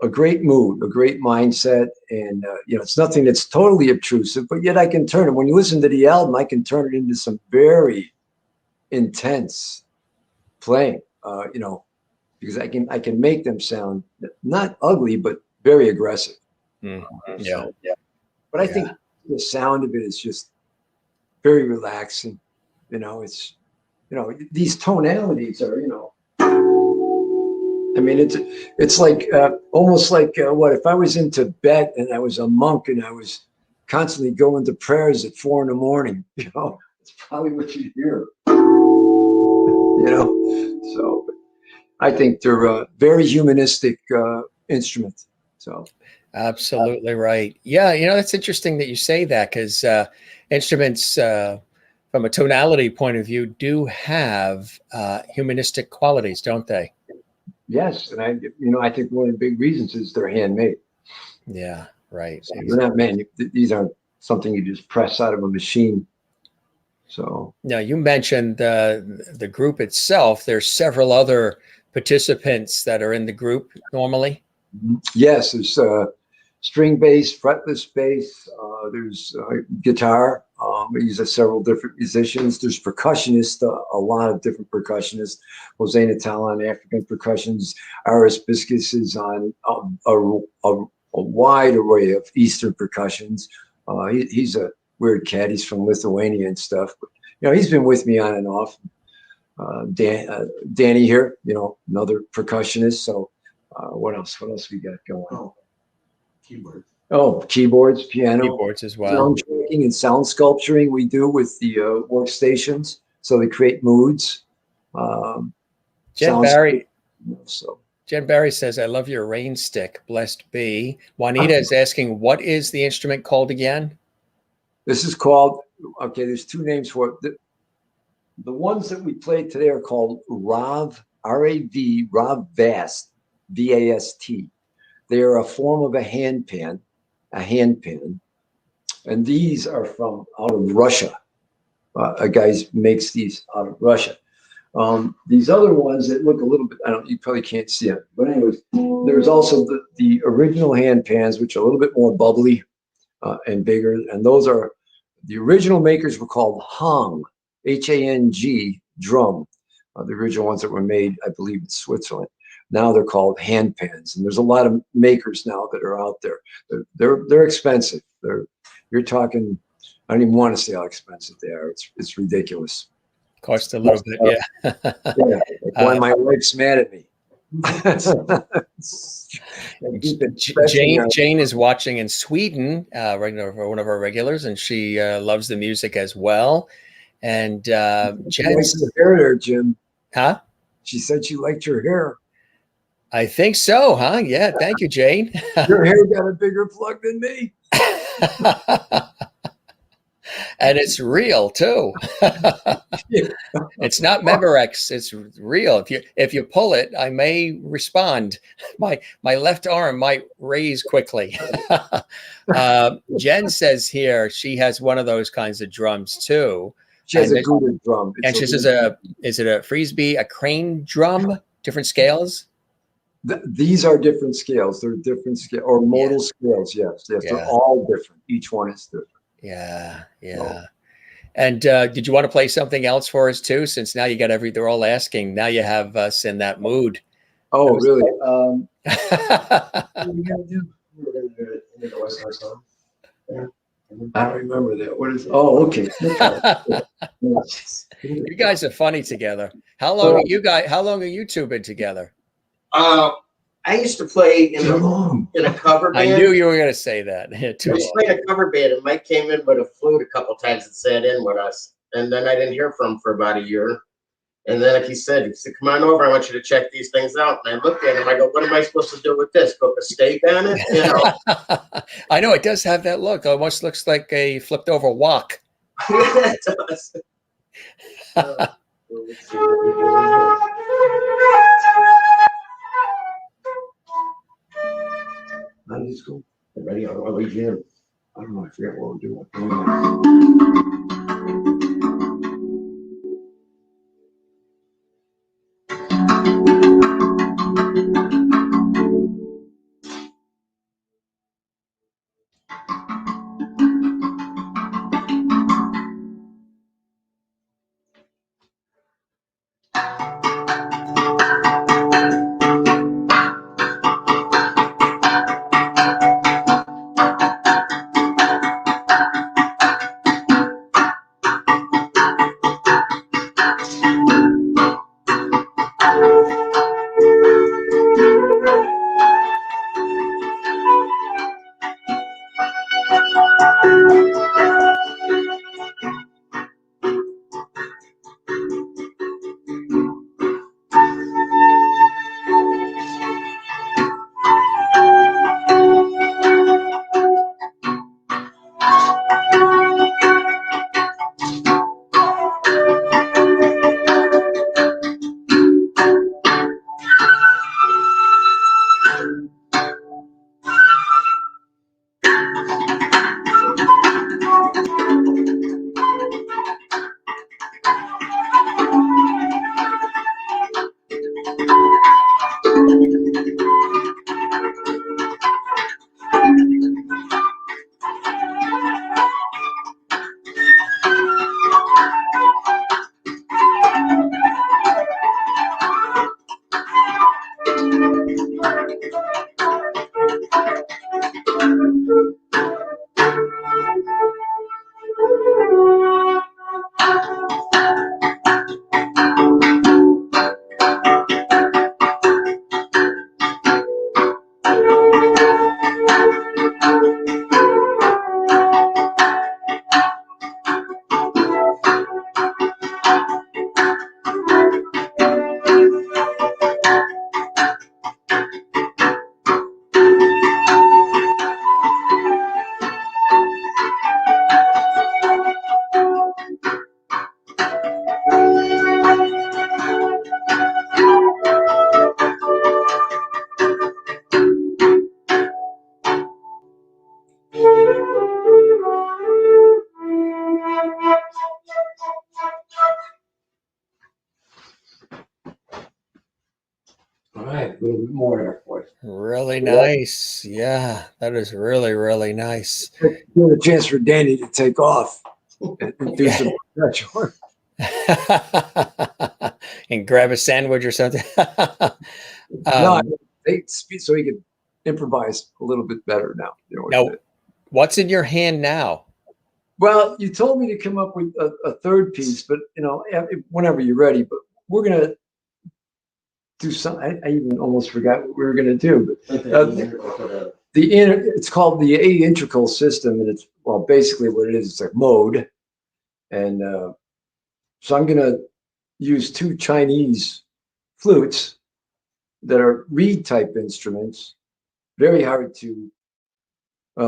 a great mood, a great mindset. And, it's nothing that's totally obtrusive, but yet I can turn it. When you listen to the album, I can turn it into some very intense playing, because I can make them sound not ugly, but very aggressive. Yeah. So, but I think the sound of it is just very relaxing. It's, these tonalities are, I mean, it's like almost like what if I was in Tibet and I was a monk and I was constantly going to prayers at 4 a.m. It's probably what you hear. So I think they're a very humanistic instrument. So Absolutely right. Yeah, that's interesting that you say that because instruments, from a tonality point of view, do have humanistic qualities, don't they? yes, and I think one of the big reasons is they're handmade. Yeah, right. So they're not these aren't something you just press out of a machine. So now you mentioned the group itself. There's several other participants that are in the group normally. yes, there's string bass, fretless bass. There's guitar. We use several different musicians. There's percussionists, a lot of different percussionists. Jose Natal on African percussions. Aris Biscus is on a wide array of Eastern percussions. He's a weird cat. He's from Lithuania and stuff. But, he's been with me on and off. Danny here, another percussionist. So what else? What else we got going? Keyboard. Oh, keyboards, piano, Keyboards as well. sound tracking and sound sculpturing we do with the workstations. So they create moods. Jen Barry. So Jen Barry says, I love your rain stick. Blessed be. Juanita is asking, what is the instrument called again? this is called, okay, there's two names for it. The ones that we played today are called Rav, R-A-V, Rav Vast, V-A-S-T. They are a form of a handpan. And these are from out of Russia. A guy makes these out of Russia. These other ones that look a little bit, you probably can't see it. But anyways, there's also the original hand pans, which are a little bit more bubbly and bigger. And those are, the original makers were called Hang, H-A-N-G, drum. The original ones that were made, I believe, in Switzerland. Now they're called hand pans. And there's a lot of makers now that are out there. They're expensive. You're talking, I don't even want to say how expensive they are. It's ridiculous. Cost a little bit, yeah. Yeah, why my wife's mad at me. Jane is watching in Sweden, one of our regulars, and she loves the music as well. And Jen's hair there, Jim. Huh? She said she liked your hair. I think so, huh? Yeah. Thank you, Jane. Your hair got a bigger plug than me. And it's real too. Yeah. It's not Memorex. It's real. If you pull it, I may respond. My left arm might raise quickly. Jen says here she has one of those kinds of drums too. She has a good drum. And she says, is it a Freesby, a crane drum, different scales? These are different scales. They're different scale or modal scales. Yes, Yeah. they're all different. Each one is different. Yeah. And did you want to play something else for us too? Since now you got they're all asking. Now you have us in that mood. Oh, really? What are we gonna do? We're gonna do it in the West Coast song. Yeah. I don't remember that. What is? Oh, okay. You guys are funny together. How long are you two been together? I used to play in a cover band. I knew you were going to say that. I used to play in a cover band, and Mike came in with a flute a couple times and sat in with us. And then I didn't hear from him for about a year. And then he said, come on over. I want you to check these things out. And I looked at him. I go, what am I supposed to do with this? Put a steak on it? You know? I know it does have that look. It almost looks like a flipped over wok. It does. Let's see what we're doing here. How did this go? Ready? Are we jam? I don't know. I forget what we're doing. All right, a little bit more there for you. Really nice. Yeah, that is really, really nice. Give a chance for Danny to take off and do some pressure. And grab a sandwich or something. No, so he could improvise a little bit better now. You know, now, what's in your hand now? well, you told me to come up with a third piece, but you know, whenever you're ready. But we're gonna do some. I even almost forgot what we were gonna do. But it's called the integral system, and it's basically what it is. It's a mode, and so I'm gonna use two Chinese flutes that are reed type instruments, very hard to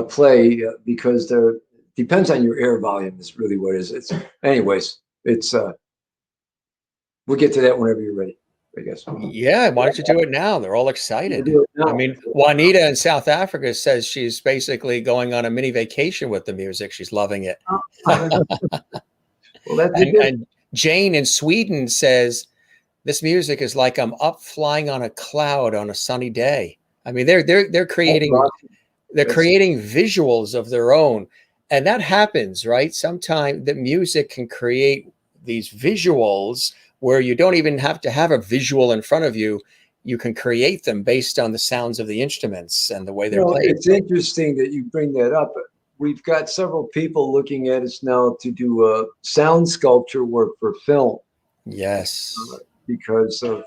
play because they're depends on your air volume is really what it is. It's anyways, it's we'll get to that whenever you're ready, I guess. Yeah, why don't you do it now? They're all excited. We'll do it now. I mean, Juanita in South Africa says she's basically going on a mini vacation with the music. She's loving it. Well, that's And Jane in Sweden says this music is like I'm up flying on a cloud on a sunny day. I mean, they're creating visuals of their own, and that happens, right? Sometimes the music can create these visuals where you don't even have to have a visual in front of you. You can create them based on the sounds of the instruments and the way they're played. It's interesting that you bring that up. We've got several people looking at us now to do sound sculpture work for film. Yes. Because of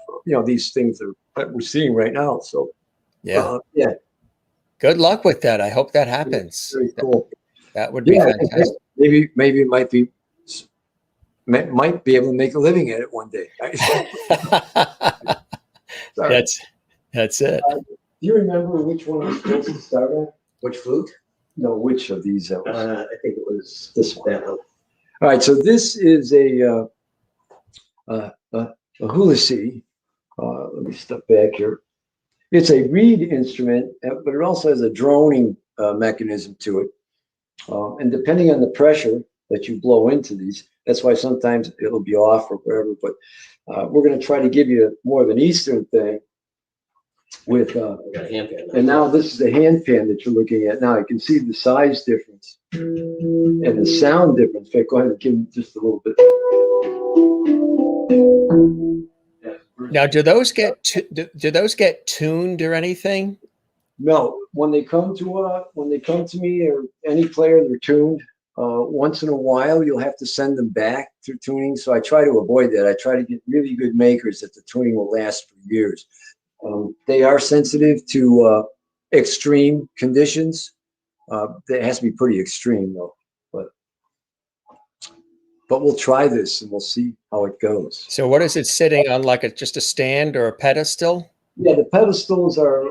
these things that we're seeing right now. So yeah. Good luck with that. I hope that happens. Very cool. That would be fantastic. Maybe it might be able to make a living at it one day. That's it. Do you remember which one I was supposed to start at? Which flute? No, which of these? I think it was this one. All right, so this is a hulasi. Let me step back here. It's a reed instrument, but it also has a droning mechanism to it. And depending on the pressure that you blow into these, that's why sometimes it'll be off or whatever. But we're going to try to give you more of an Eastern thing with. And now this is the hand pan that you're looking at now. You can see the size difference and the sound difference. In fact, go ahead and give them just a little bit. Now, do those get tuned or anything? No, when they come to me or any player, they're tuned. Once in a while, you'll have to send them back to tuning. So I try to avoid that. I try to get really good makers that the tuning will last for years. They are sensitive to extreme conditions. It has to be pretty extreme though. But we'll try this and we'll see how it goes. So what is it sitting on, like just a stand or a pedestal? Yeah, the pedestals are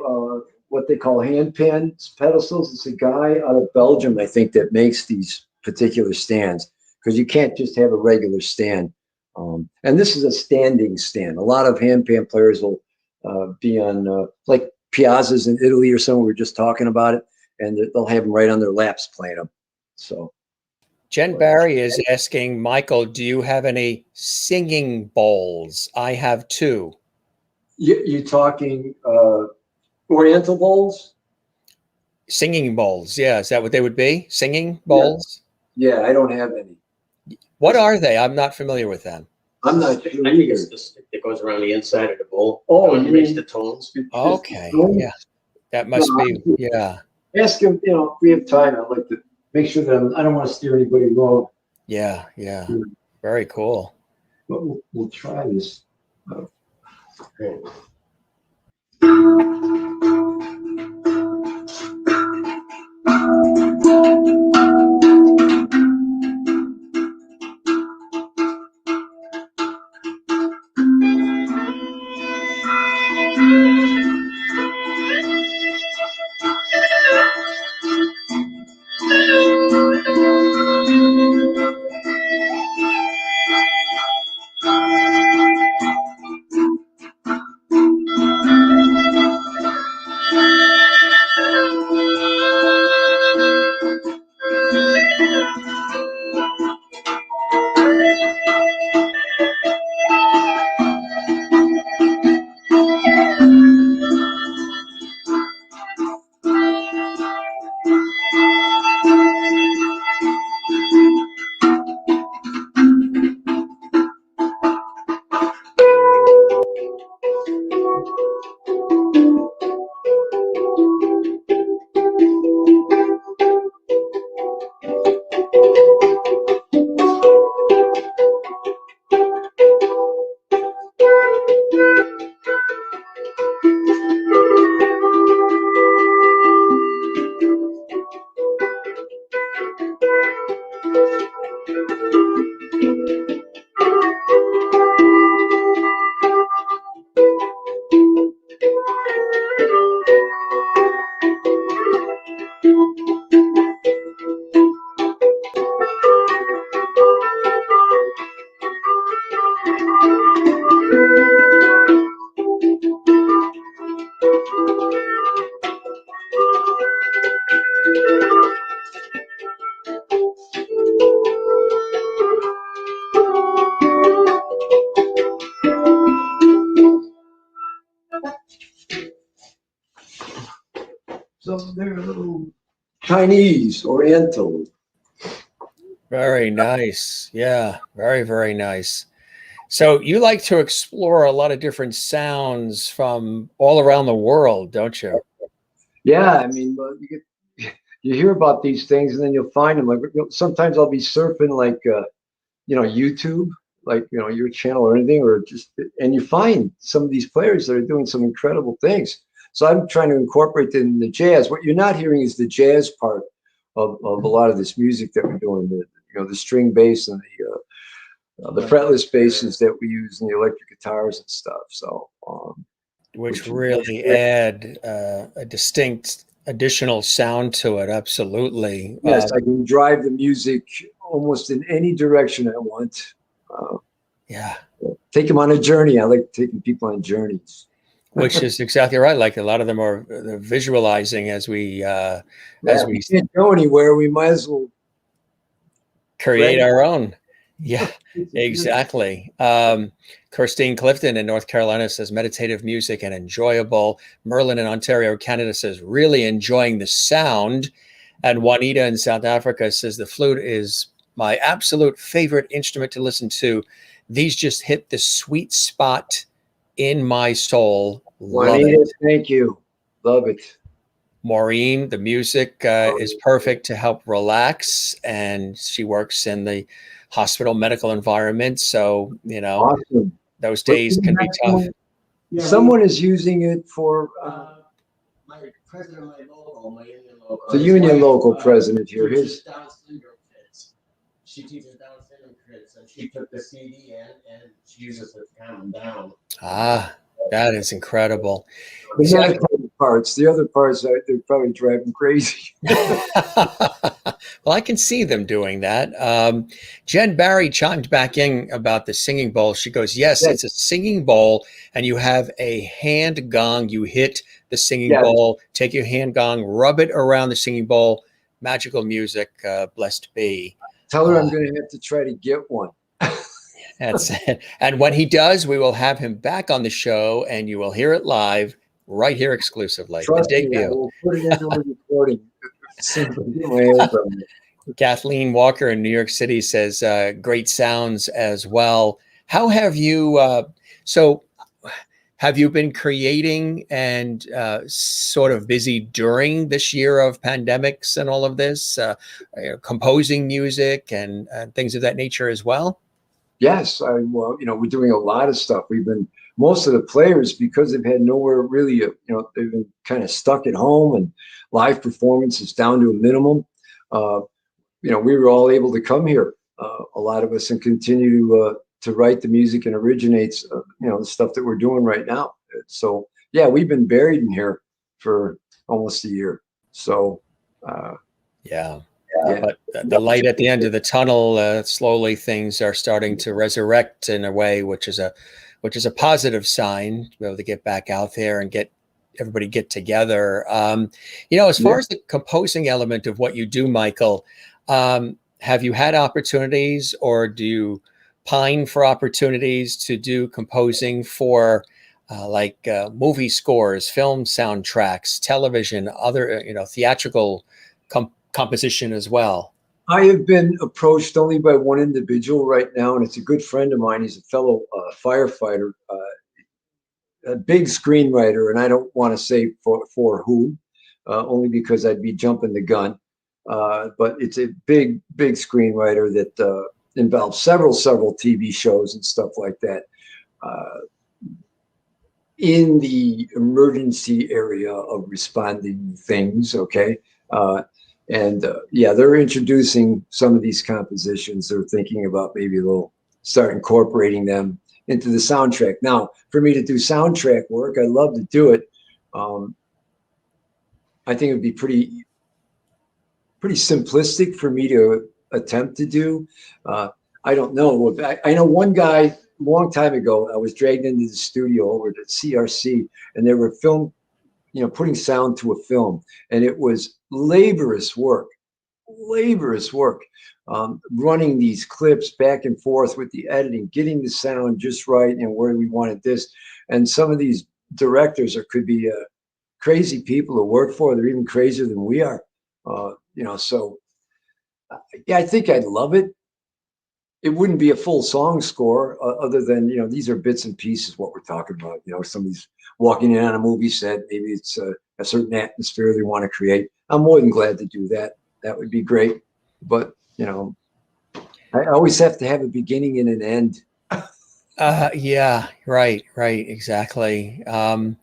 what they call hand pan pedestals. It's a guy out of Belgium, I think, that makes these particular stands because you can't just have a regular stand. And this is a standing stand. A lot of hand pan players will be on like piazzas in Italy or somewhere. We were just talking about it, and they'll have them right on their laps playing them. So. Jen Barry is asking, Michael, do you have any singing bowls? I have two. You talking Oriental bowls? Singing bowls, yeah. Is that what they would be? Singing bowls? Yeah, I don't have any. What are they? I'm not familiar with them. I'm not sure. I think it's the stick that goes around the inside of the bowl. Oh, and makes the tones. Okay, yeah. That must be, yeah. Ask him, if we have time, I'd like to make sure that I don't want to steer anybody wrong. Yeah. Very cool. But we'll try this. So they're a little Chinese, Oriental. Very nice. Yeah, very, very nice. So you like to explore a lot of different sounds from all around the world, don't you? Yeah, I mean, you hear about these things and then you'll find them. Like sometimes I'll be surfing like YouTube, like your channel or anything, or just and you find some of these players that are doing some incredible things. So I'm trying to incorporate in the jazz. What you're not hearing is the jazz part of a lot of this music that we're doing. The string bass and the fretless basses that we use and the electric guitars and stuff. So Which really add a distinct additional sound to it. Absolutely. Yes, I can drive the music almost in any direction I want. Yeah. Take them on a journey. I like taking people on journeys. Which is exactly right. Like a lot of them are visualizing as we can't go anywhere. We might as well create our own. Yeah, exactly. Christine Clifton in North Carolina says meditative music and enjoyable. Merlin in Ontario, Canada says really enjoying the sound. And Juanita in South Africa says the flute is my absolute favorite instrument to listen to. These just hit the sweet spot in my soul. Love Juanita, it. thank you. Love it. Maureen, the music is perfect to help relax, and she works in the hospital medical environment. So, awesome. Those days can be tough. Someone is using it for my president of my local, my union local. The union local president here. His Down syndrome kids. She teaches Down syndrome kids, and she took the CD and she uses it to calm them down. Ah, that is incredible. The other parts, they're probably driving crazy. Well, I can see them doing that. Jen Barry chimed back in about the singing bowl. She goes, yes, it's a singing bowl, and you have a hand gong. You hit the singing bowl, take your hand gong, rub it around the singing bowl. Magical music, blessed be. Tell her I'm going to have to try to get one. That's it. And when he does, we will have him back on the show, and you will hear it live right here exclusively. Trust the debut. Me, I will put it into a recording. Kathleen Walker in New York City says, great sounds as well. How have you, have you been creating and sort of busy during this year of pandemics and all of this, composing music and things of that nature as well? Yes, we're doing a lot of stuff. Most of the players, because they've had nowhere really, they've been kind of stuck at home and live performances down to a minimum. We were all able to come here, a lot of us, and continue to write the music and originates, the stuff that we're doing right now. So yeah, we've been buried in here for almost a year. So yeah. But the light at the end of the tunnel, slowly things are starting to resurrect in a way, which is a positive sign to be able to get back out there and get everybody get together. As far as the composing element of what you do, Michael, have you had opportunities, or do you pine for opportunities to do composing for movie scores, film soundtracks, television, other, theatrical composition as well? I have been approached only by one individual right now, and it's a good friend of mine. He's a fellow firefighter, a big screenwriter, and I don't want to say for who, only because I'd be jumping the gun. But it's a big screenwriter that involves several TV shows and stuff like that. In the emergency area of responding things, okay? They're introducing some of these compositions. They're thinking about maybe they'll start incorporating them into the soundtrack. Now, for me to do soundtrack work, I'd love to do it. I think it'd be pretty simplistic for me to attempt to do. I don't know. I know one guy a long time ago, I was dragged into the studio over to CRC, and they were putting sound to a film, and it was laborious work, running these clips back and forth with the editing, getting the sound just right and where we wanted this. And some of these directors could be crazy people to work for. They're even crazier than we are. So yeah, I think I'd love it. It wouldn't be a full song score other than, these are bits and pieces what we're talking about. Somebody's walking in on a movie set. Maybe it's a certain atmosphere they want to create. I'm more than glad to do that. That would be great. But, I always have to have a beginning and an end. Yeah, right, exactly. And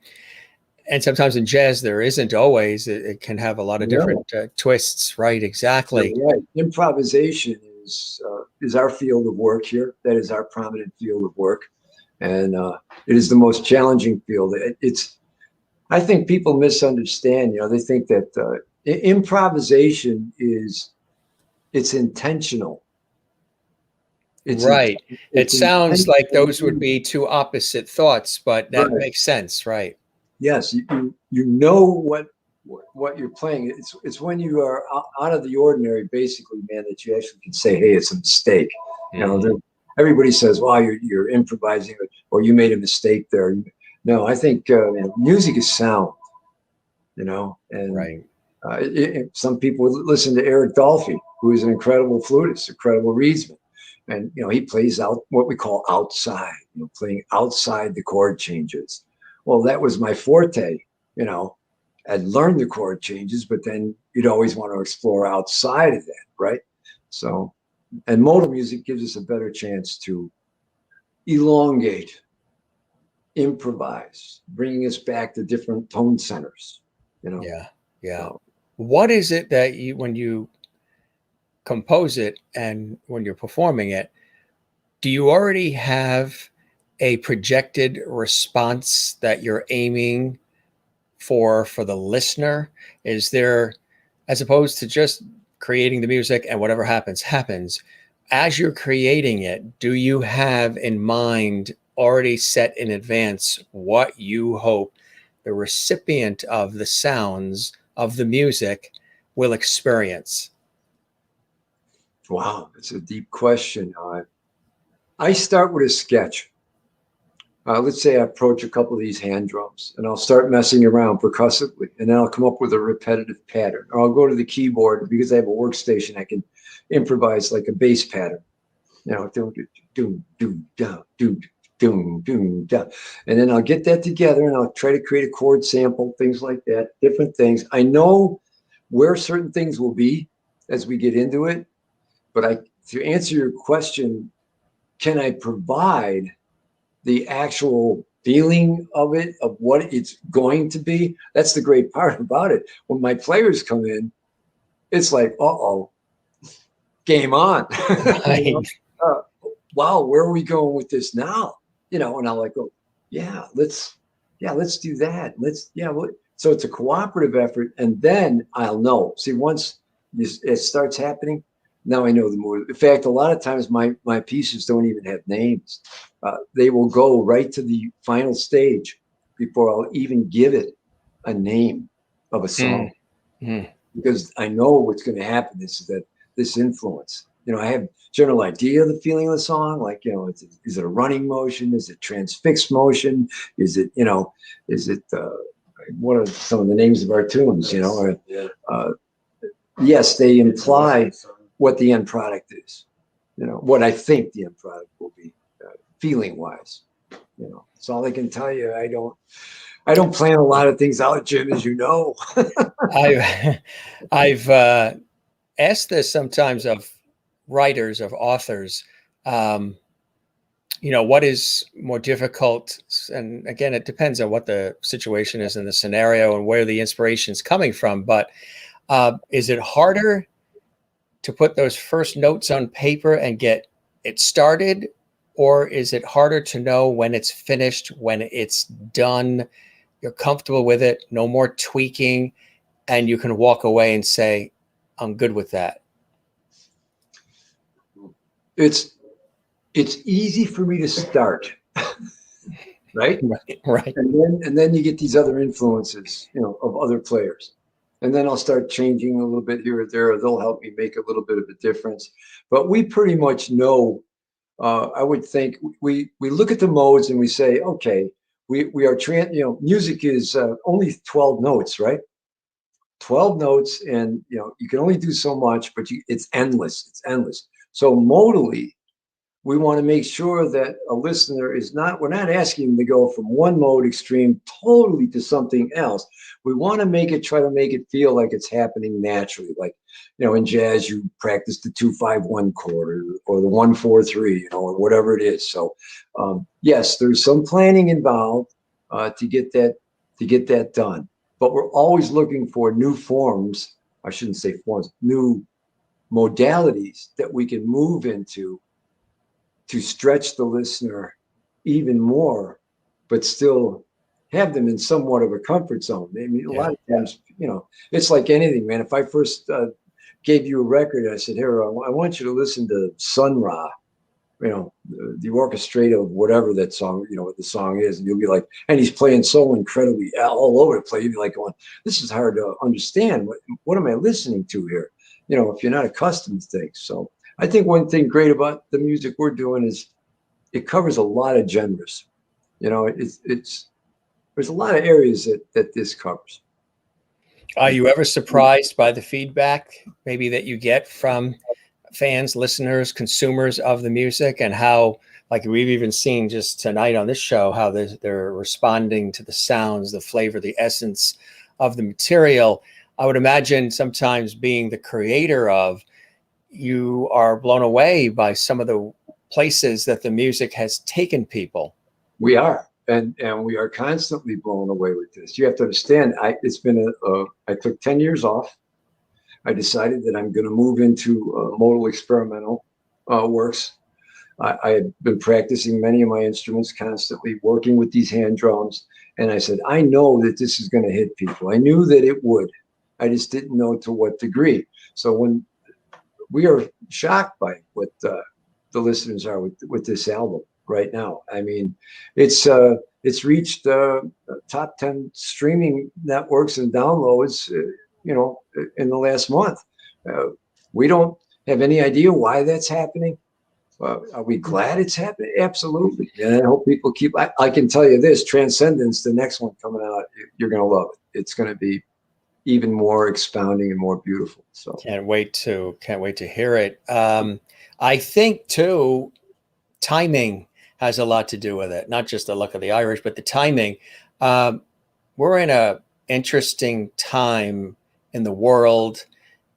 sometimes in jazz, there isn't always. It can have a lot of different twists, right? Exactly. Right. Improvisation is our field of work here. That is our prominent field of work, and it is the most challenging field. I think people misunderstand. They think that improvisation it's intentional. Right. It It's sounds like those would intentional. be two opposite thoughts, but that Right. makes sense, right? Yes, you know what you're playing. It's when you are out of the ordinary, basically, man, that you actually can say, "Hey, it's a mistake." Everybody says, "Well, you're improvising," or "You made a mistake there." No, I think music is sound, and Right. some people listen to Eric Dolphy, who is an incredible flutist, incredible reedsman, and he plays out what we call outside, playing outside the chord changes. Well, that was my forte. I'd learned the chord changes, but then you'd always want to explore outside of that, right? So, and modal music gives us a better chance to elongate, improvise, bringing us back to different tone centers. Yeah. Yeah. So, What is it that when you compose it and when you're performing it, do you already have a projected response that you're aiming for the listener? Is there, as opposed to just creating the music and whatever happens happens, as you're creating it, do you have in mind already set in advance what you hope the recipient of the sounds of the music will experience? wow, it's a deep question. I start with a sketch. Let's say I approach a couple of these hand drums and I'll start messing around percussively, and then I'll come up with a repetitive pattern. Or I'll go to the keyboard because I have a workstation. I can improvise like a bass pattern. Doom, doom, doom, down, doom, doom, doom, down. And then I'll get that together and I'll try to create a chord sample, things like that, different things. I know where certain things will be as we get into it, but to answer your question, can I provide the actual feeling of it, of what it's going to be? That's the great part about it. When my players come in, it's like, uh-oh, game on. Right. uh, wow, where are we going with this now? And I'll like go, let's do that. So it's a cooperative effort, and then I'll know. See, once it starts happening, now I know the mood. In fact, a lot of times my pieces don't even have names. They will go right to the final stage before I'll even give it a name of a song, Mm. because I know what's going to happen. This influence. I have general idea of the feeling of the song. Like, is it a running motion? Is it transfixed motion? Is it, what are some of the names of our tunes? Yes, they imply what the end product is. What I think the end product will be, feeling wise. That's all I can tell you. I don't plan a lot of things out, Jim, as you know. I've asked this sometimes of writers, of authors. What is more difficult? And again, it depends on what the situation is in the scenario and where the inspiration is coming from. But is it harder to put those first notes on paper and get it started? Or is it harder to know when it's finished, when it's done, you're comfortable with it, no more tweaking, and you can walk away and say, I'm good with that? It's easy for me to start, right? Right. And then you get these other influences, of other players. And then I'll start changing a little bit here or there. They'll help me make a little bit of a difference. But we pretty much know, I would think we look at the modes and we say, okay, we are music is only 12 notes, right? 12 notes, and you can only do so much, but it's endless. It's endless. So modally, we want to make sure that a listener we're not asking them to go from one mode extreme totally to something else. We want to try to make it feel like it's happening naturally. Like, in jazz, you practice the 2-5-1 chord or the 1-4-3, or whatever it is. So, yes, there's some planning involved to get that done. But we're always looking for new forms. I shouldn't say forms, new modalities that we can move into to stretch the listener even more, but still have them in somewhat of a comfort zone. I mean, a lot of times, it's like anything, man. If I first gave you a record, I said, here, I want you to listen to Sun Ra, the orchestrata of whatever that song, what the song is. And you'll be like, and he's playing so incredibly all over the place. You'll be like going, this is hard to understand. What am I listening to here? If you're not accustomed to things. So I think one thing great about the music we're doing is it covers a lot of genres. There's a lot of areas that this covers. Are you ever surprised by the feedback maybe that you get from fans, listeners, consumers of the music, and how, like we've even seen just tonight on this show, how they're responding to the sounds, the flavor, the essence of the material? I would imagine sometimes being the creator of, you are blown away by some of the places that the music has taken people. We are, and we are constantly blown away with this. You have to understand, I took 10 years off. I decided that I'm going to move into modal experimental works. I had been practicing many of my instruments constantly, working with these hand drums. And I said, I know that this is going to hit people. I knew that it would. I just didn't know to what degree. So when we are shocked by what the listeners are with this album right now. I mean, it's reached top 10 streaming networks and downloads, in the last month. We don't have any idea why that's happening. Are we glad it's happening? Absolutely. And I hope people I can tell you this, Transcendence, the next one coming out, you're going to love it. It's going to be even more expounding and more beautiful. So can't wait to hear it. I think too, timing has a lot to do with it. Not just the luck of the Irish, but the timing. We're in a interesting time in the world,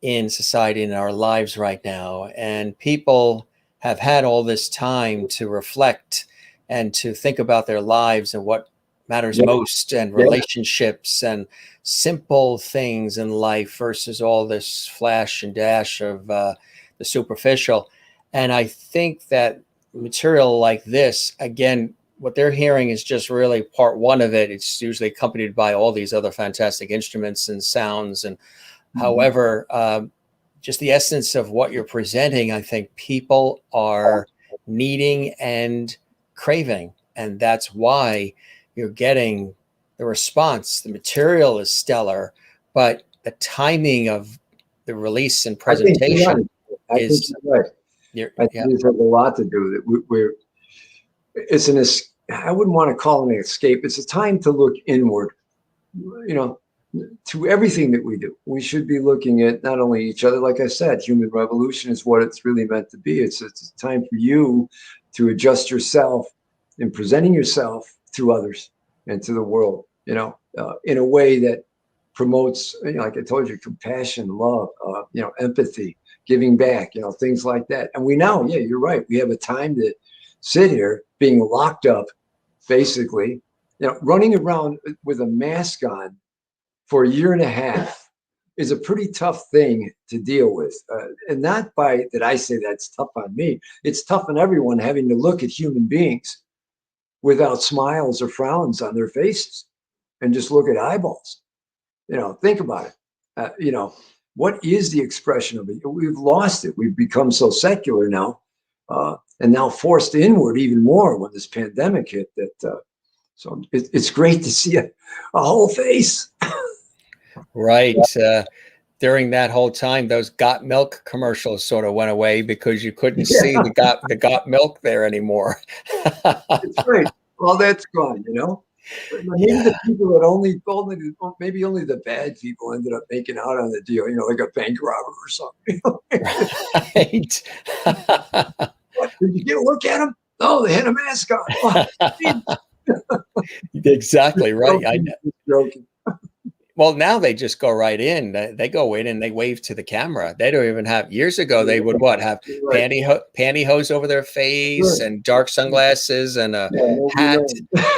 in society, in our lives right now, and people have had all this time to reflect and to think about their lives and what matters most, and relationships and simple things in life versus all this flash and dash of the superficial. And I think that material like this, again, what they're hearing is just really part one of it. It's usually accompanied by all these other fantastic instruments and sounds. And however, just the essence of what you're presenting, I think people are needing and craving. And that's why you're getting the response. The material is stellar, but the timing of the release and presentation is. Right. I think this has a lot to do with it. I wouldn't want to call it an escape. It's a time to look inward, to everything that we do. We should be looking at not only each other, like I said, human revolution is what it's really meant to be. It's a time for you to adjust yourself in presenting yourself to others and to the world, in a way that promotes, like I told you, compassion, love, empathy, giving back, things like that. And we now, you're right. We have a time to sit here being locked up, basically, running around with a mask on for a year and a half is a pretty tough thing to deal with. And not by that I say that's tough on me. It's tough on everyone having to look at human beings without smiles or frowns on their faces and just look at eyeballs. Think about it. What is the expression of it? We've lost it. We've become so secular now, and now forced inward even more when this pandemic hit. So it's great to see a whole face. Right. During that whole time, those Got Milk commercials sort of went away because you couldn't see the got Milk there anymore. That's right. Well, that's gone, Maybe Yeah. the people that maybe only the bad people ended up making out on the deal, like a bank robber or something. Right. What, did you get a look at them? No, they had a mask on. Oh, Exactly right. I joking, know. just joking. Well, now they just go right in. They go in and they wave to the camera. They don't even have. Years ago, they would what have Right. pantyhose over their face Sure. and dark sunglasses and a Yeah, nobody hat.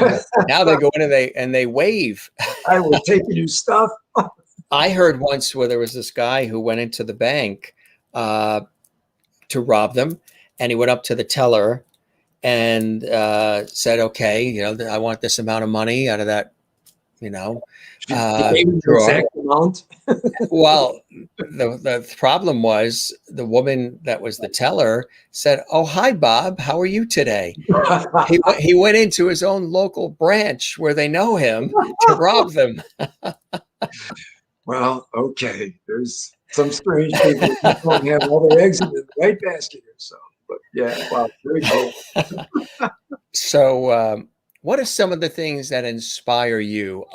knows. Now they go in and they wave. I was taking your stuff. I heard once where there was this guy who went into the bank uh, to rob them, and he went up to the teller and said, "Okay, I want this amount of money out of that, you know, Gave him the drawer." exact amount. Well, the problem was the woman that was the teller said, "Oh, hi, Bob. How are you today?" He went into his own local branch where they know him to rob them. Well, okay. There's some strange people who don't have all their eggs in the right basket or so. But yeah, wow, very cool. So, what are some of the things that inspire you?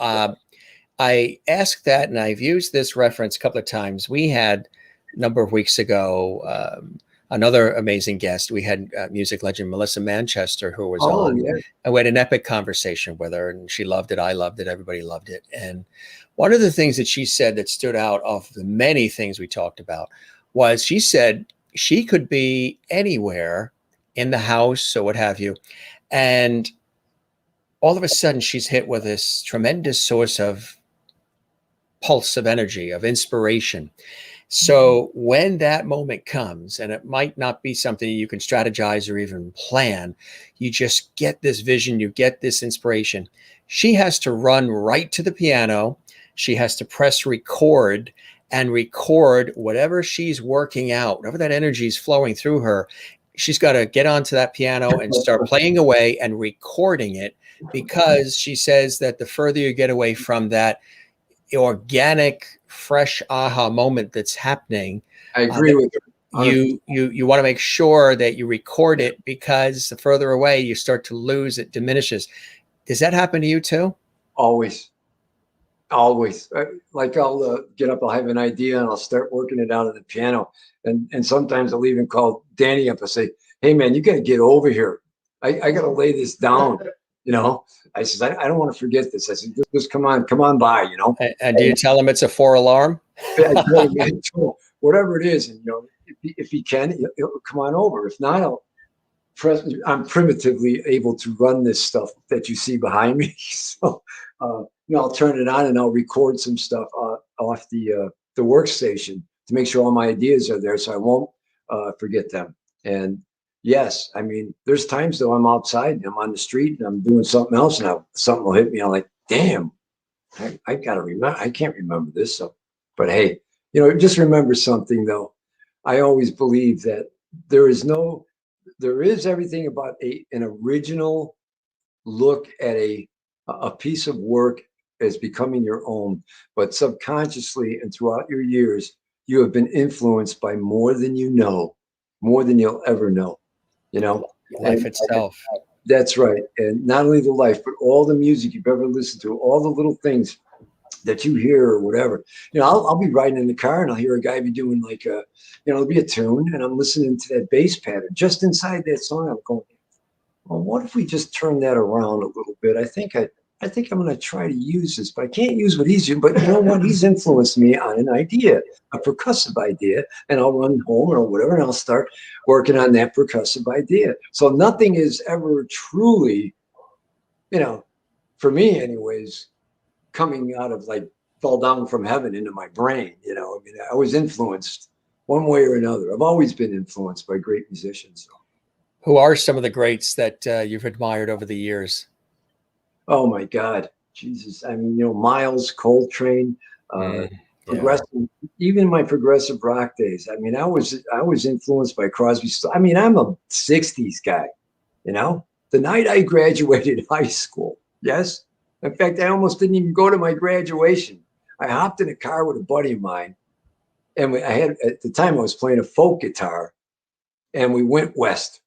I asked that, and I've used this reference a couple of times. We had a number of weeks ago another amazing guest. We had music legend Melissa Manchester, who was Oh, on, yeah. and we had an epic conversation with her, and she loved it. I loved it. Everybody loved it. And one of the things that she said that stood out of the many things we talked about was she said she could be anywhere in the house or what have you, and all of a sudden she's hit with this tremendous source of pulse of energy, of inspiration. So when that moment comes, and it might not be something you can strategize or even plan, you just get this vision, you get this inspiration. She has to run right to the piano. She has to press record and record whatever she's working out, whatever that energy is flowing through her. She's got to get onto that piano and start playing away and recording it, because she says that the further you get away from that organic, fresh aha moment that's happening, I agree with her. you want to make sure that you record it, because the further away you start to lose, it diminishes. Does that happen to you too? Always. Always. Like I'll get up, I'll have an idea, and I'll start working it out on the piano. And sometimes I'll even call Danny up and say, "Hey, man, you got to get over here. I got to lay this down." I said, I don't want to forget this. I said, just come on by, And do you tell him it's a 4 alarm? I told him, man, whatever it is. And, if he can, he'll come on over. If not, I'm primitively able to run this stuff that you see behind me. So, I'll turn it on and I'll record some stuff off the workstation to make sure all my ideas are there, so I won't forget them. And yes, I mean, there's times though I'm outside and I'm on the street and I'm doing something else, and something will hit me. I'm like, damn, I gotta remember. I can't remember this. So, but hey, just remember something though. I always believe that there is everything about an original look at a piece of work as becoming your own, but subconsciously and throughout your years, you have been influenced by more than you know, more than you'll ever know. Life And itself. that's right. And not only the life, but all the music you've ever listened to, all the little things that you hear or whatever. I'll be riding in the car and I'll hear a guy be doing like it'll be a tune, and I'm listening to that bass pattern just inside that song. I'm going, well, what if we just turn that around a little bit? I think I'm going to try to use this, but I can't use what he's doing. But you know what? He's influenced me on an idea, a percussive idea, and I'll run home or whatever, and I'll start working on that percussive idea. So nothing is ever truly, for me anyways, coming out of like fell down from heaven into my brain. I mean, I was influenced one way or another. I've always been influenced by great musicians. So. Who are some of the greats that you've admired over the years? Oh my God, Jesus! I mean, Miles, Coltrane, progressive. Even my progressive rock days. I mean, I was influenced by Crosby. I mean, I'm a '60s guy. The night I graduated high school. Yes, in fact, I almost didn't even go to my graduation. I hopped in a car with a buddy of mine, and I had at the time I was playing a folk guitar, and we went west,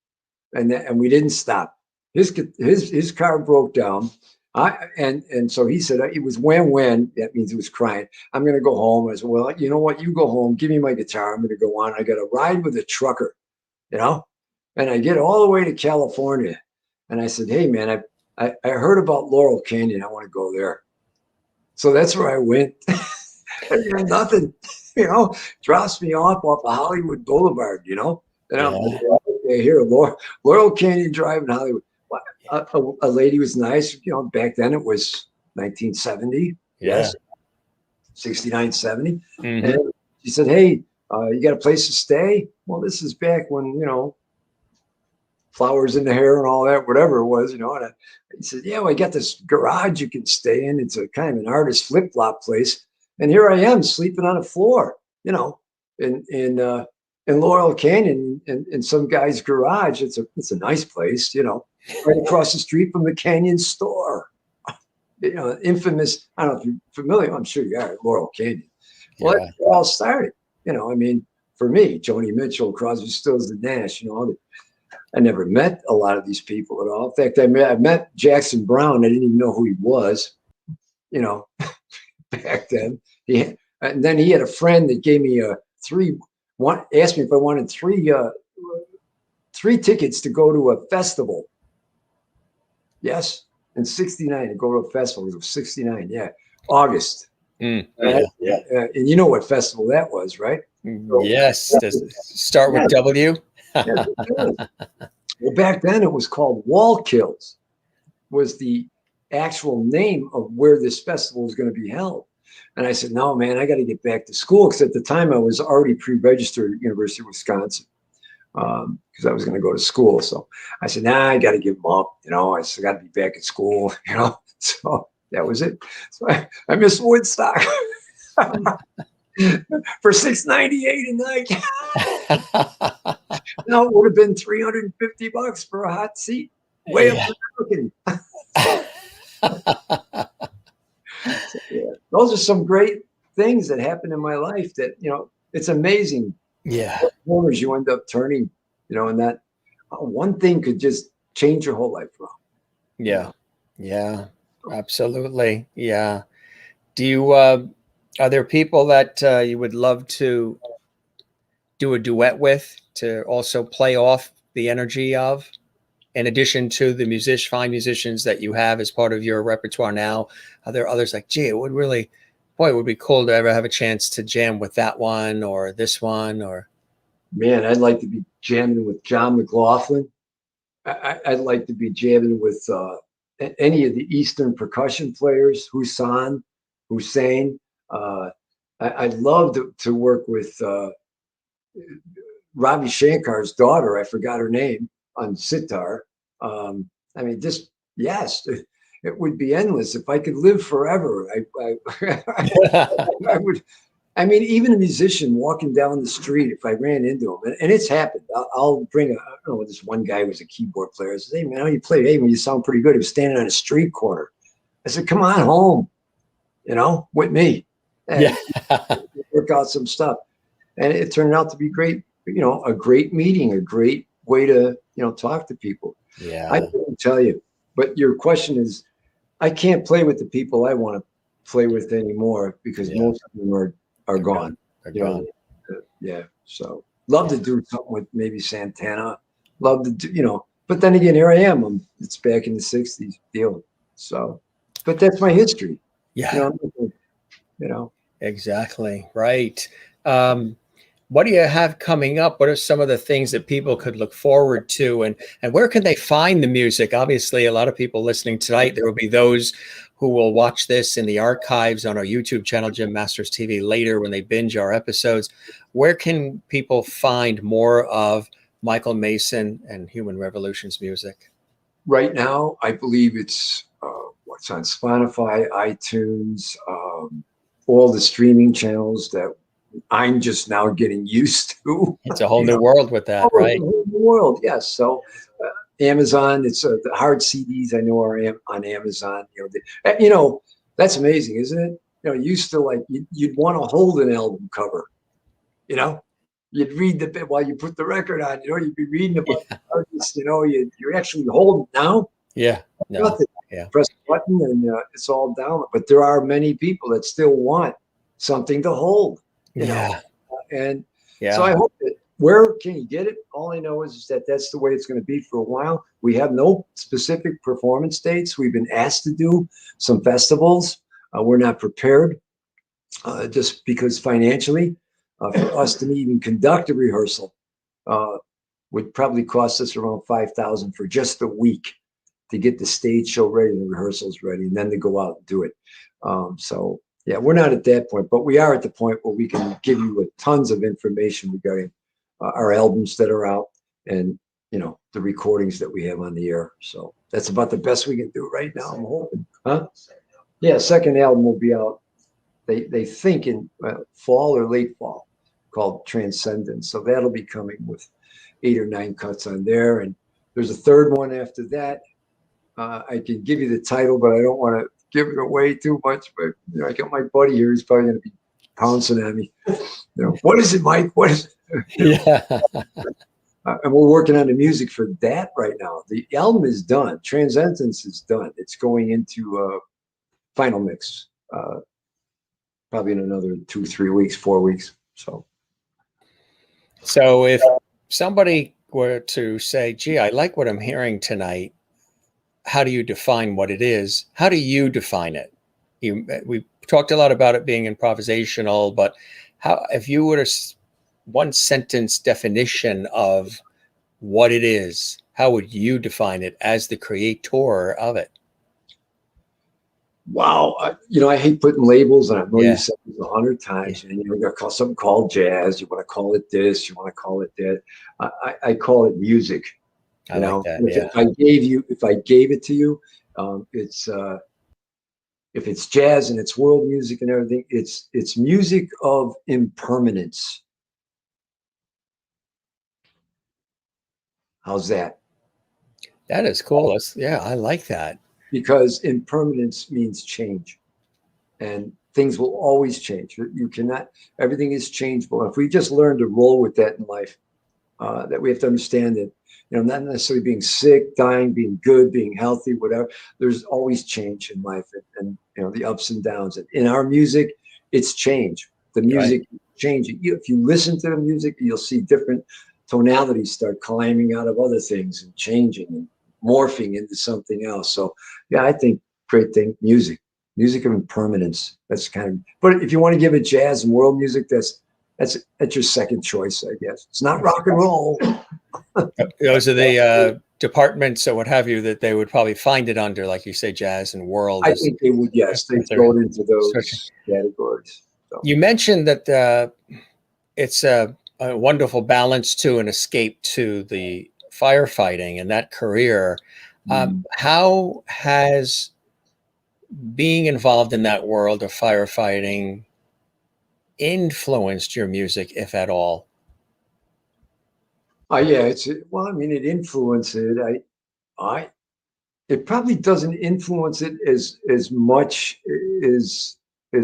and we didn't stop. His car broke down. And so he said it was when that means he was crying. I'm gonna go home. I said, well, you know what? You go home. Give me my guitar. I'm gonna go on. I got to ride with a trucker, you know. And I get all the way to California, and I said, hey man, I heard about Laurel Canyon. I want to go there. So that's where I went. And nothing, you know, drops me off of Hollywood Boulevard, you know. And I'm here, Laurel Canyon Drive in Hollywood. A lady was nice, you know. Back then it was 1970, yes, 69, 70. Mm-hmm. And she said, hey, you got a place to stay? Well, this is back when, you know, flowers in the hair and all that, whatever it was, you know. And he said, yeah, well, I got this garage you can stay in. It's a kind of an artist flip-flop place. And here I am sleeping on a floor, you know, in Laurel Canyon in some guy's garage. It's a nice place, you know, right across the street from the Canyon store. You know, infamous. I don't know if you're familiar. I'm sure you are. Laurel Canyon. Well, that's where it all started. You know, I mean, for me, Joni Mitchell, Crosby, Stills, and Nash. You know, I never met a lot of these people at all. In fact, I met Jackson Browne. I didn't even know who he was. You know, back then. And then he had a friend that gave me asked me if I wanted three tickets to go to a festival. Yes, in '69 to go to a festival. It was '69, yeah, August. And you know what festival that was, right? So, yes. Does it start with W? Well, back then it was called Wall Kills. Was the actual name of where this festival was going to be held. And I said, no, man, I got to get back to school. Because at the time I was already pre-registered at University of Wisconsin because I was going to go to school. So I said, nah, I got to give them up. You know, I said, I got to be back at school, you know. So that was it. So I missed Woodstock for $6.98 a night. No, it would have been $350 for a hot seat. Way up American. So, yeah, those are some great things that happened in my life that, you know, it's amazing. Yeah. What corners you end up turning, you know, and that one thing could just change your whole life. Yeah. Yeah, absolutely. Yeah. Do you, are there people that you would love to do a duet with to also play off the energy of? In addition to the fine musicians that you have as part of your repertoire now, are there others like, gee, it would be cool to ever have a chance to jam with that one or this one? Or man, I'd like to be jamming with John McLaughlin. I'd like to be jamming with any of the Eastern percussion players, Hussein. I'd love to work with Ravi Shankar's daughter. I forgot her name. On sitar. I mean, just yes, it would be endless if I could live forever. I would. I mean, even a musician walking down the street, if I ran into him, and it's happened, I'll bring I don't know, this one guy was a keyboard player. I said, hey man, how you play? Hey, man, you sound pretty good. He was standing on a street corner. I said, come on home, you know, with me, and work out some stuff. And it turned out to be great. You know, a great meeting, a great way to, you know, talk to people. Yeah, I couldn't tell you, but your question is, I can't play with the people I want to play with anymore because most of them are gone. They're gone. Yeah. So love to do something with maybe Santana. Love to do, you know, but then again, here I am. It's back in the '60s deal. So, but that's my history. Yeah. You know. Exactly. Right. What do you have coming up? What are some of the things that people could look forward to, and where can they find the music? Obviously, a lot of people listening tonight, there will be those who will watch this in the archives on our YouTube channel, Jim Masters TV, later when they binge our episodes. Where can people find more of Michael Mason and Human Revolution's music? Right now, I believe it's what's on Spotify, iTunes, all the streaming channels that I'm just now getting used to. It's a whole new world with that, right? A whole new world, yes. So Amazon, it's the hard CDs I know are on Amazon. You know, that's amazing, isn't it? You know, used to like you'd want to hold an album cover. You know, you'd read the while you put the record on. You know, you'd be reading about the artists. You know, you're actually holding now. Yeah. No. Nothing. Yeah. Press a button and it's all down. But there are many people that still want something to hold, you know. Yeah. And so Yeah. I hope that where can you get it? All I know is that that's the way it's going to be for a while. We have no specific performance dates. We've been asked to do some festivals. We're not prepared just because financially, for us to even conduct a rehearsal would probably cost us around $5,000 for just the week to get the stage show ready and the rehearsals ready, and then to go out and do it. So yeah, we're not at that point, but we are at the point where we can give you tons of information regarding our albums that are out and the recordings that we have on the air. So that's about the best we can do right now. I'm hoping, huh? Yeah, second album will be out. They think in fall or late fall, called Transcendence. So that'll be coming with 8 or 9 cuts on there, and there's a third one after that. I can give you the title, but I don't want to give it away too much. But I got my buddy here; he's probably going to be pouncing at me. What is it, Mike? What is it? Yeah. And we're working on the music for that right now. The album is done. Transcendence is done. It's going into final mix probably in another 2, 3 weeks, 4 weeks. So if somebody were to say, gee, I like what I'm hearing tonight, how do you define what it is? How do you define it? We talked a lot about it being improvisational, but how, if you were to one sentence definition of what it is, how would you define it as the creator of it? Wow, I hate putting labels, and I know you've said this 100 times. Yeah. And you're gonna call something called jazz. You want to call it this. You want to call it that. I call it music. I like that. If I gave it to you, it's if it's jazz and it's world music and everything, it's music of impermanence. How's that? That is cool. I like that. Because impermanence means change, and things will always change. You cannot. Everything is changeable. If we just learn to roll with that in life, that we have to understand that, not necessarily being sick, dying, being good, being healthy, whatever. There's always change in life, and the ups and downs. And in our music, it's change. The music is changing. If you listen to the music, you'll see different tonalities start climbing out of other things and changing and morphing into something else. So yeah, I think great thing, music of impermanence. That's kind of. But if you want to give it jazz and world music, that's your second choice, I guess. It's not rock and roll. Those are the departments or what have you that they would probably find it under, like you say, jazz and world. I think they would, yes. They throw it into those categories. So. You mentioned that it's a wonderful balance to an escape to the firefighting and that career. How has being involved in that world of firefighting influenced your music, if at all? Yeah, it influenced it. It probably doesn't influence it as much as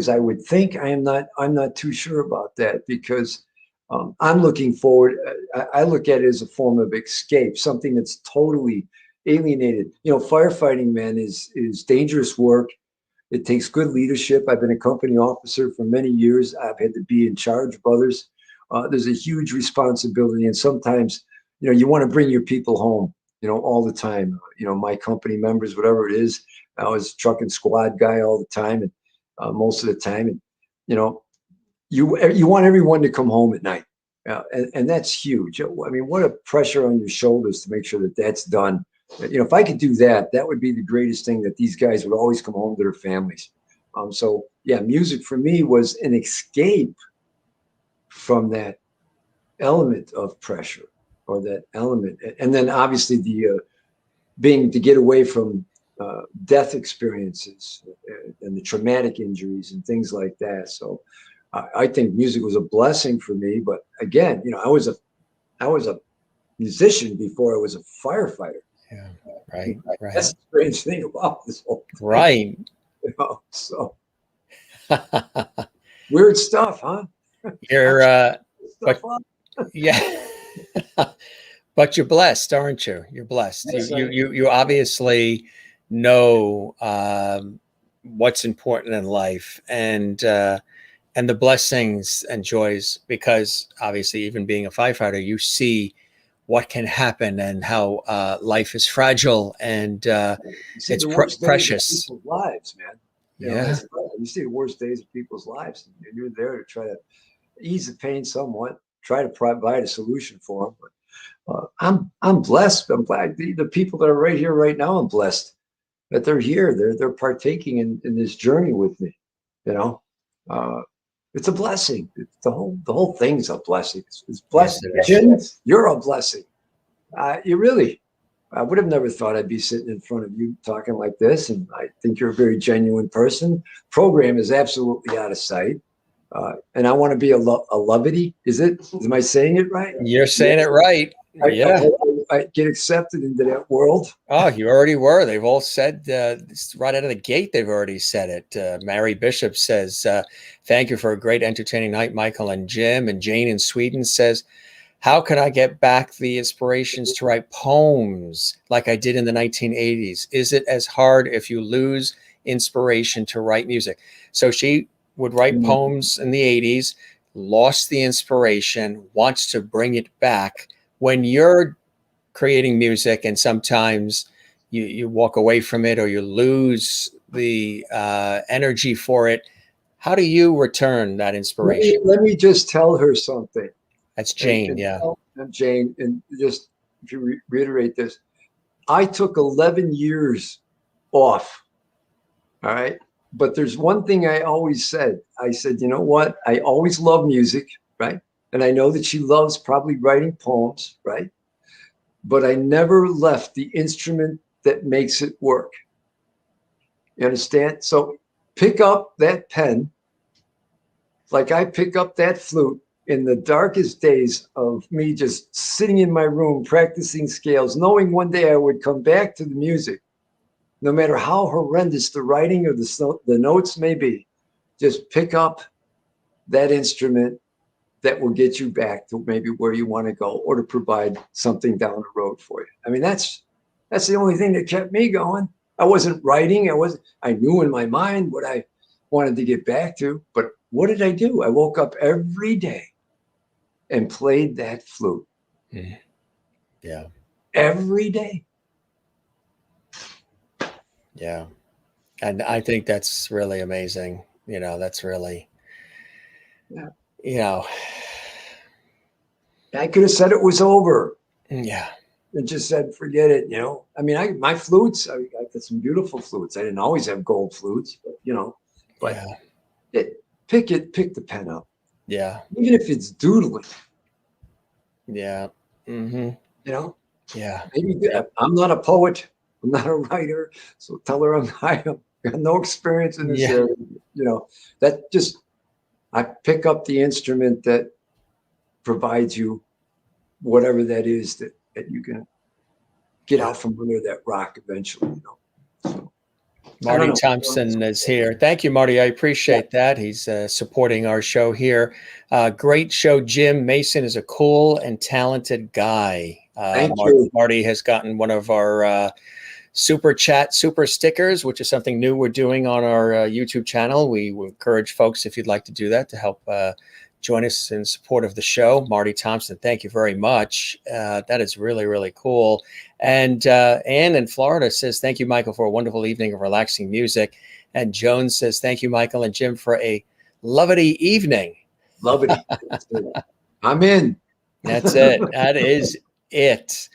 I would think. I'm not too sure about that, because I'm looking forward. I look at it as a form of escape, something that's totally alienated. Firefighting, man, is dangerous work. It takes good leadership. I've been a company officer for many years. I've had to be in charge of others. There's a huge responsibility, and sometimes, you want to bring your people home, all the time. My company members, whatever it is, I was trucking squad guy all the time, and most of the time, and you want everyone to come home at night, and that's huge. I mean, what a pressure on your shoulders to make sure that that's done. If I could do that, that would be the greatest thing, that these guys would always come home to their families. So yeah, music for me was an escape from that element of pressure, or that element. And then obviously the to get away from death experiences and the traumatic injuries and things like that. So I think music was a blessing for me. But again, I was a musician before I was a firefighter. Yeah, right. That's the strange thing about this whole thing. Right. So weird stuff, huh? You're, yeah. But you're blessed, aren't you? You're blessed. Yes, You obviously know what's important in life, and the blessings and joys, because obviously, even being a firefighter, you see what can happen and how life is fragile, and you see it's the worst days of precious. people's lives, man. You know, Yeah. you see the worst days of people's lives, and you're there to try to ease the pain somewhat, try to provide a solution for them. But I'm blessed. I'm glad the people that are right here right now. I'm blessed that they're here. They're partaking in this journey with me. You know, uh, it's a blessing. The whole thing's a blessing. It's Yes, blessing. it is. Jim, you're a blessing. You really. I would have never thought I'd be sitting in front of you talking like this, and I think you're a very genuine person. Program is absolutely out of sight, and I want to be a lovety. Is it? Am I saying it right? You're saying it right. I Yeah. hope I get accepted into that world. Oh, you already were. They've all said right out of the gate. They've already said it. Mary Bishop says, "Thank you for a great, entertaining night, Michael and Jim." And Jane in Sweden says, "How can I get back the inspirations to write poems like I did in the 1980s? Is it as hard if you lose inspiration to write music?" So she would write poems in the 80s, lost the inspiration, wants to bring it back. When you're creating music and sometimes you walk away from it, or you lose the energy for it, how do you return that inspiration? Let me just tell her something. That's Jane. And Yeah. Jane, and just if you reiterate this, I took 11 years off. All right. But there's one thing I always said. I said, you know what? I always love music, right? And I know that she loves probably writing poems, right? But I never left the instrument that makes it work. You understand? So pick up that pen like I pick up that flute in the darkest days of me just sitting in my room practicing scales, knowing one day I would come back to the music, no matter how horrendous the writing or the notes may be. Just pick up that instrument that will get you back to maybe where you want to go, or to provide something down the road for you. I mean, that's the only thing that kept me going. I wasn't writing. I knew in my mind what I wanted to get back to, but what did I do? I woke up every day and played that flute. Yeah. Every day. Yeah. And I think that's really amazing. That's really, Yeah. I could have said it was over. Yeah. And just said, forget it. I mean, my flutes, I got some beautiful flutes. I didn't always have gold flutes, but Yeah. Pick the pen up. Yeah. Even if it's doodling. Yeah. Mm-hmm. Yeah. Maybe I'm not a poet. I'm not a writer. So tell her I got no experience in this area. That just, I pick up the instrument that provides you whatever that is that you can get out from under that rock eventually. So, Marty Thompson is here. Thank you, Marty. I appreciate that. He's supporting our show here. Great show. Jim Mason is a cool and talented guy. Thank you. Marty has gotten one of our super chat super stickers, which is something new we're doing on our YouTube channel. We encourage folks, if you'd like to do that, to help join us in support of the show. Marty Thompson, thank you very much. That is really, really cool. And Ann in Florida says, thank you, Michael, for a wonderful evening of relaxing music. And Joan says, thank you, Michael and Jim, for a lovely evening. Lovely. I'm in. That's it. That is it.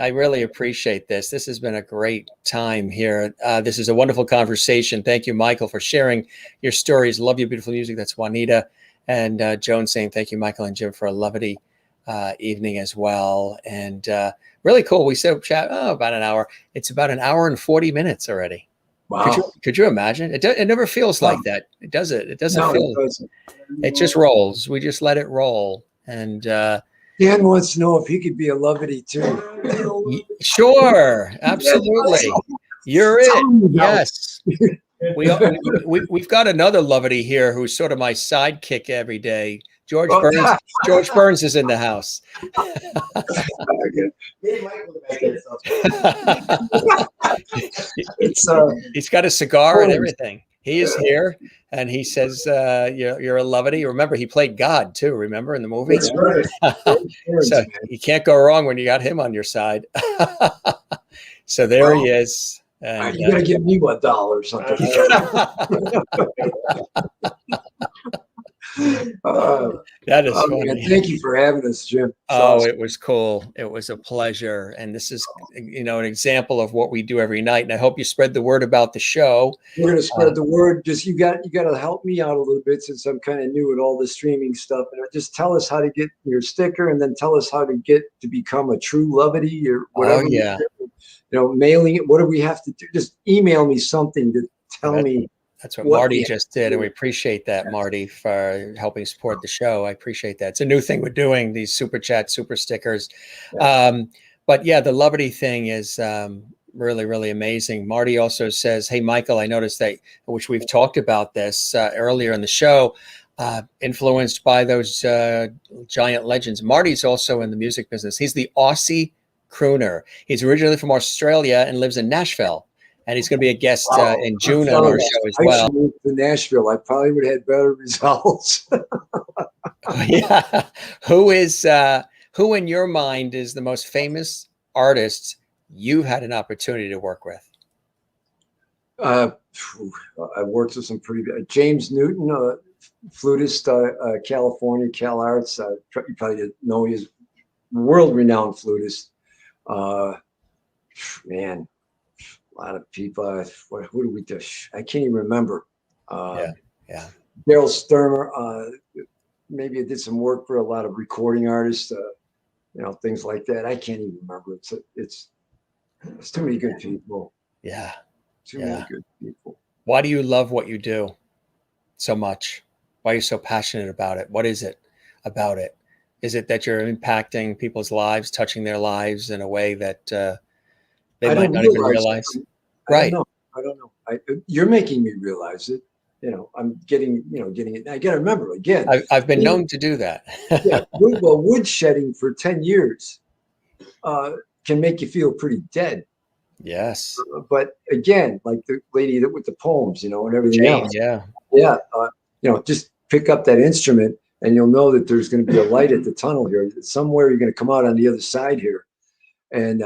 I really appreciate this. This has been a great time here. This is a wonderful conversation. Thank you, Michael, for sharing your stories. Love your beautiful music. That's Juanita. And Joan saying, thank you, Michael and Jim, for a lovely evening as well. And really cool. We said chat about an hour. It's about an hour and 40 minutes already. Wow. Could you imagine? It never feels like that. It doesn't. It doesn't feel. It doesn't. It just rolls. We just let it roll. And Dan wants to know if he could be a lovety too. Sure, absolutely. You're it. Yes. We've got another lovety here who's sort of my sidekick every day, George Oh, Burns. George Burns is in the house. it's He's got a cigar and Burns. everything. He is here, and he says, "You're a lovity." Remember, he played God too. Remember in the movie. That's right. Burns, So man. you can't go wrong when you got him on your side. So there he is. And You gotta give me $1 or something. that is funny. Man, thank you for having us, Jim. Oh, it was cool. It was a pleasure. And this is, an example of what we do every night. And I hope you spread the word about the show. We're gonna spread the word. Just you got to help me out a little bit since I'm kind of new at all the streaming stuff. And just tell us how to get your sticker, and then tell us how to get to become a true lovity or whatever. Oh, yeah. Mailing it. What do we have to do? Just email me something to tell me. That's what Marty just did, and we appreciate that, Marty, for helping support the show. I appreciate that. It's a new thing we're doing, these super chat, super stickers. But yeah, the lovity thing is really, really amazing. Marty also says, "Hey, Michael, I noticed that," which we've talked about this earlier in the show, influenced by those giant legends. Marty's also in the music business. He's the Aussie crooner. He's originally from Australia and lives in Nashville. And he's going to be a guest in June on our show as well. I should move to Nashville. I probably would have had better results. Yeah. Who in your mind is the most famous artist you've had an opportunity to work with? I worked with some pretty good. James Newton, flutist, California, Cal Arts. You probably didn't know he's world-renowned flutist. Man. A lot of people. Who do we do? I can't even remember. Yeah. Daryl Sturmer. Maybe I did some work for a lot of recording artists. Things like that. I can't even remember. It's too many good people. Yeah. Too many good people. Why do you love what you do so much? Why are you so passionate about it? What is it about it? Is it that you're impacting people's lives, touching their lives in a way that they might not even realize? Right. I don't know. You're making me realize it. I'm getting it. I got to remember again. I've been known to do that. Yeah. Wood shedding for 10 years can make you feel pretty dead. Yes. But again, like the lady with the poems, and everything else. Yeah. Yeah. Just pick up that instrument and you'll know that there's going to be a light at the tunnel here. Somewhere you're going to come out on the other side here. And,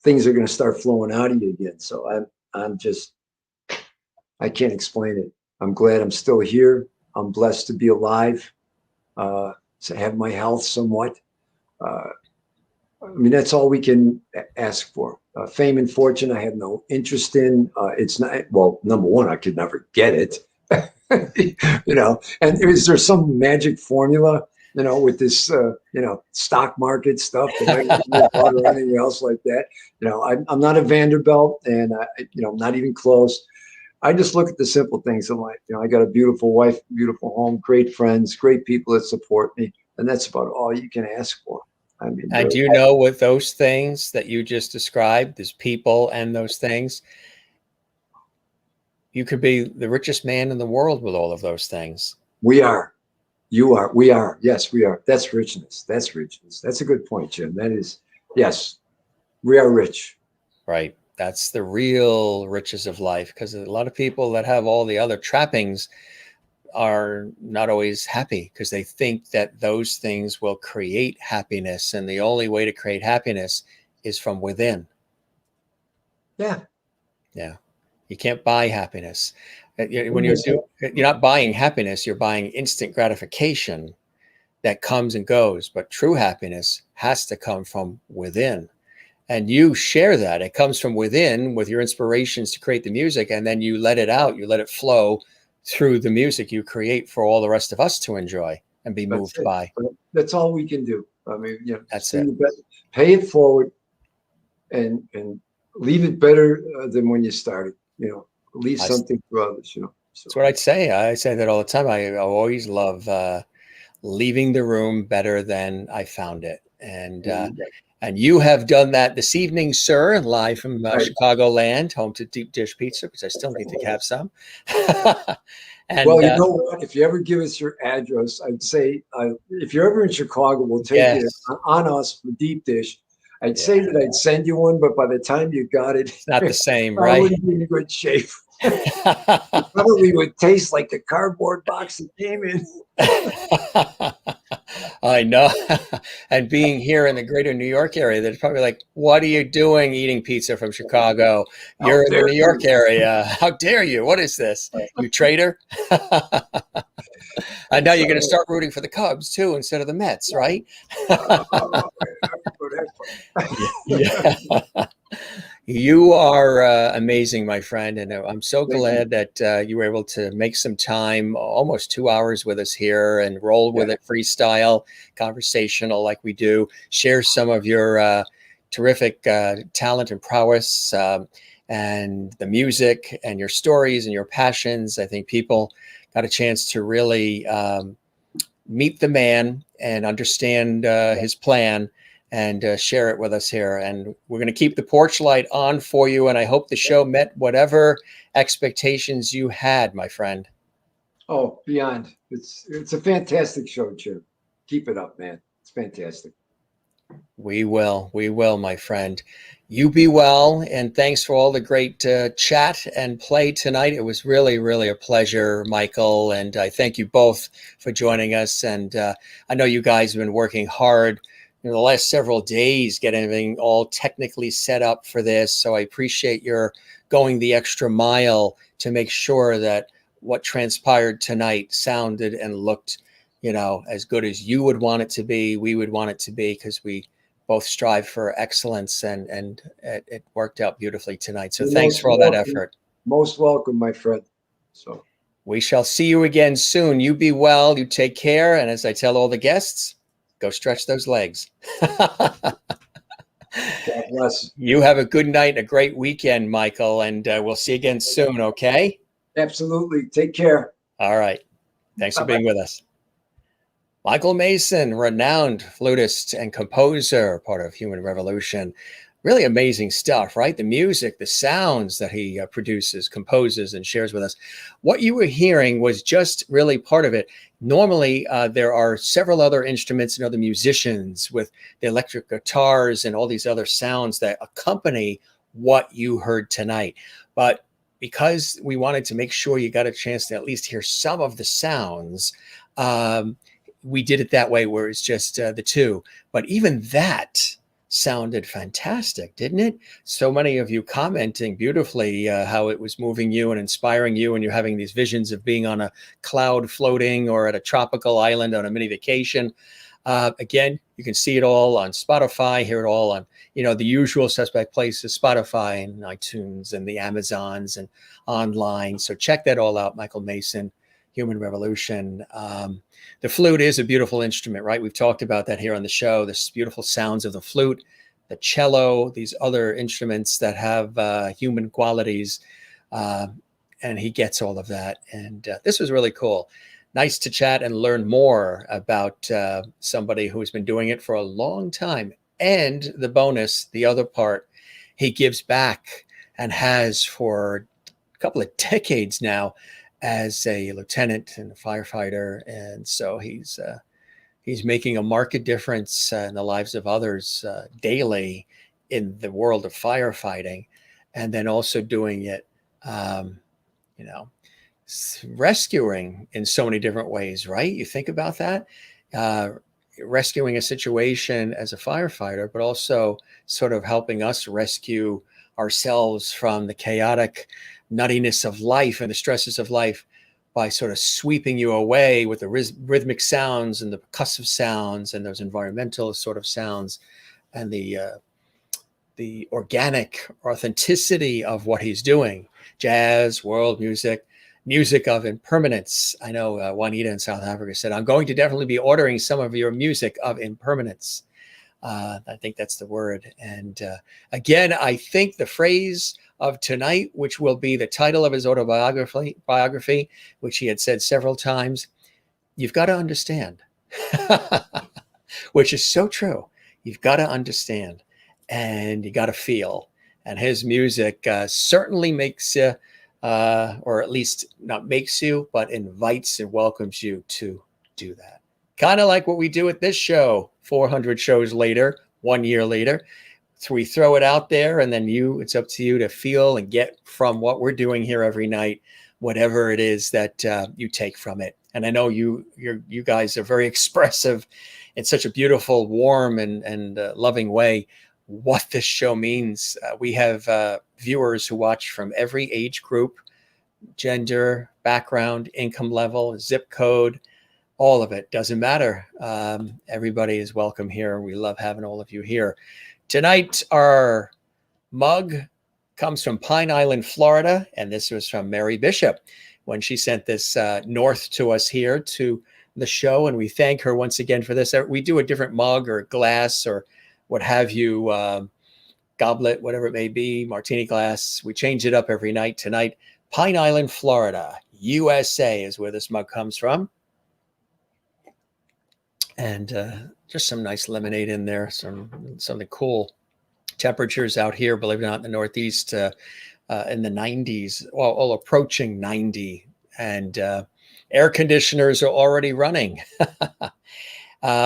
things are going to start flowing out of you again. So I can't explain it. I'm glad I'm still here. I'm blessed to be alive, to have my health somewhat. That's all we can ask for. Fame and fortune, I have no interest in. It's not, well, number one, I could never get it. And is there some magic formula? With this, stock market stuff or anything else like that. I'm not a Vanderbilt, and not even close. I just look at the simple things in life. I got a beautiful wife, beautiful home, great friends, great people that support me, and that's about all you can ask for. And do you know, with those things that you just described, these people and those things, you could be the richest man in the world with all of those things. We are. You are. We are. Yes, we are. That's richness. That's richness. That's a good point, Jim. That is, yes, we are rich. Right. That's the real riches of life, because a lot of people that have all the other trappings are not always happy because they think that those things will create happiness. And the only way to create happiness is from within. Yeah. Yeah. You can't buy happiness. When you're not buying happiness, you're buying instant gratification that comes and goes. But true happiness has to come from within. And you share that. It comes from within with your inspirations to create the music. And then you let it out. You let it flow through the music you create for all the rest of us to enjoy and be moved by. That's all we can do. That's it. Pay it forward and leave it better than when you started. Leave something for others. So. That's what I'd say. I say that all the time. I always love leaving the room better than I found it. And And you have done that this evening, sir, live from Right. Chicagoland, home to Deep Dish Pizza, because I still need to have some. And Well, you know what? If you ever give us your address, I'd say if you're ever in Chicago, we'll take you yes, on us for deep dish. I'd yeah, say that I'd send you one, but by the time you got it, it's not the same, I right? wouldn't be in good shape. It probably would taste like the cardboard box it came in. I know. And being here in the greater New York area, they're probably like, what are you doing eating pizza from Chicago? How You're in the dare New York you? area. How dare you? What is this? You traitor? And now you're going to start rooting for the Cubs too instead of the Mets, right? Yeah. You are amazing, my friend, and I'm so glad that you were able to make some time, almost 2 hours with us here, and roll with it, freestyle, conversational, like we do. Share some of your terrific talent and prowess, and the music, and your stories and your passions. I think people got a chance to really meet the man and understand his plan, and share it with us here. And we're going to keep the porch light on for you. And I hope the show met whatever expectations you had, my friend. Oh, beyond. It's a fantastic show, Jim. Keep it up, man. It's fantastic. We will, my friend. You be well, and thanks for all the great chat and play tonight. It was really, really a pleasure, Michael, and I thank you both for joining us. And I know you guys have been working hard in the last several days getting everything all technically set up for this. So I appreciate your going the extra mile to make sure that what transpired tonight sounded and looked, as good as you would want it to be, we would want it to be, because we both strive for excellence, and it worked out beautifully tonight. So thanks for all that effort. Most welcome, my friend. So we shall see you again soon. You be well, you take care. And as I tell all the guests, go stretch those legs. God bless. You have a good night and a great weekend, Michael, and we'll see you again soon, okay? Absolutely. Take care. All right. Thanks for being with us. Michael Mason, renowned flutist and composer, part of Human Revolution. Really amazing stuff, right? The music, the sounds that he produces, composes, and shares with us. What you were hearing was just really part of it. Normally, there are several other instruments and other musicians with the electric guitars and all these other sounds that accompany what you heard tonight. But because we wanted to make sure you got a chance to at least hear some of the sounds, we did it that way, where it's just the two. But even that sounded fantastic, didn't it? So many of you commenting beautifully how it was moving you and inspiring you, and you're having these visions of being on a cloud floating or at a tropical island on a mini vacation. Again, you can see it all on Spotify, hear it all on, the usual suspect places, Spotify and iTunes and the Amazons and online. So check that all out, Michael Mason, Human Revolution. The flute is a beautiful instrument, right? We've talked about that here on the show. This beautiful sounds of the flute, the cello, these other instruments that have human qualities. And he gets all of that. And this was really cool. Nice to chat and learn more about somebody who's been doing it for a long time. And the bonus, the other part, he gives back and has for a couple of decades now as a lieutenant and a firefighter. And so he's making a marked difference in the lives of others daily in the world of firefighting, and then also doing it, rescuing in so many different ways, right? You think about that, rescuing a situation as a firefighter, but also sort of helping us rescue ourselves from the chaotic nuttiness of life and the stresses of life by sort of sweeping you away with the rhythmic sounds and the percussive sounds and those environmental sort of sounds and the organic authenticity of what he's doing. Jazz, world music, music of impermanence. I know Juanita in South Africa said, I'm going to definitely be ordering some of your music of impermanence. I think that's the word. And again, I think the phrase of tonight, which will be the title of his biography, which he had said several times, you've got to understand, which is so true. you've got to understand and you got to feel. And his music certainly makes you, or at least not makes you, but invites and welcomes you to do that. Kind of like what we do at this show, 400 shows later, 1 year later. So we throw it out there, and then it's up to you to feel and get from what we're doing here every night, whatever it is that you take from it. And I know you guys are very expressive in such a beautiful, warm, and loving way what this show means. We have viewers who watch from every age group, gender, background, income level, zip code, all of it. Doesn't matter. Everybody is welcome here. We love having all of you here. Tonight, our mug comes from Pine Island, Florida, and this was from Mary Bishop when she sent this north to us here to the show, and we thank her once again for this. We do a different mug or glass or what have you, goblet, whatever it may be, martini glass. We change it up every night. Tonight, Pine Island, Florida, USA is where this mug comes from. And just some nice lemonade in there, something cool. Temperatures out here, believe it or not, in the Northeast in the 90s, well, approaching 90, and air conditioners are already running.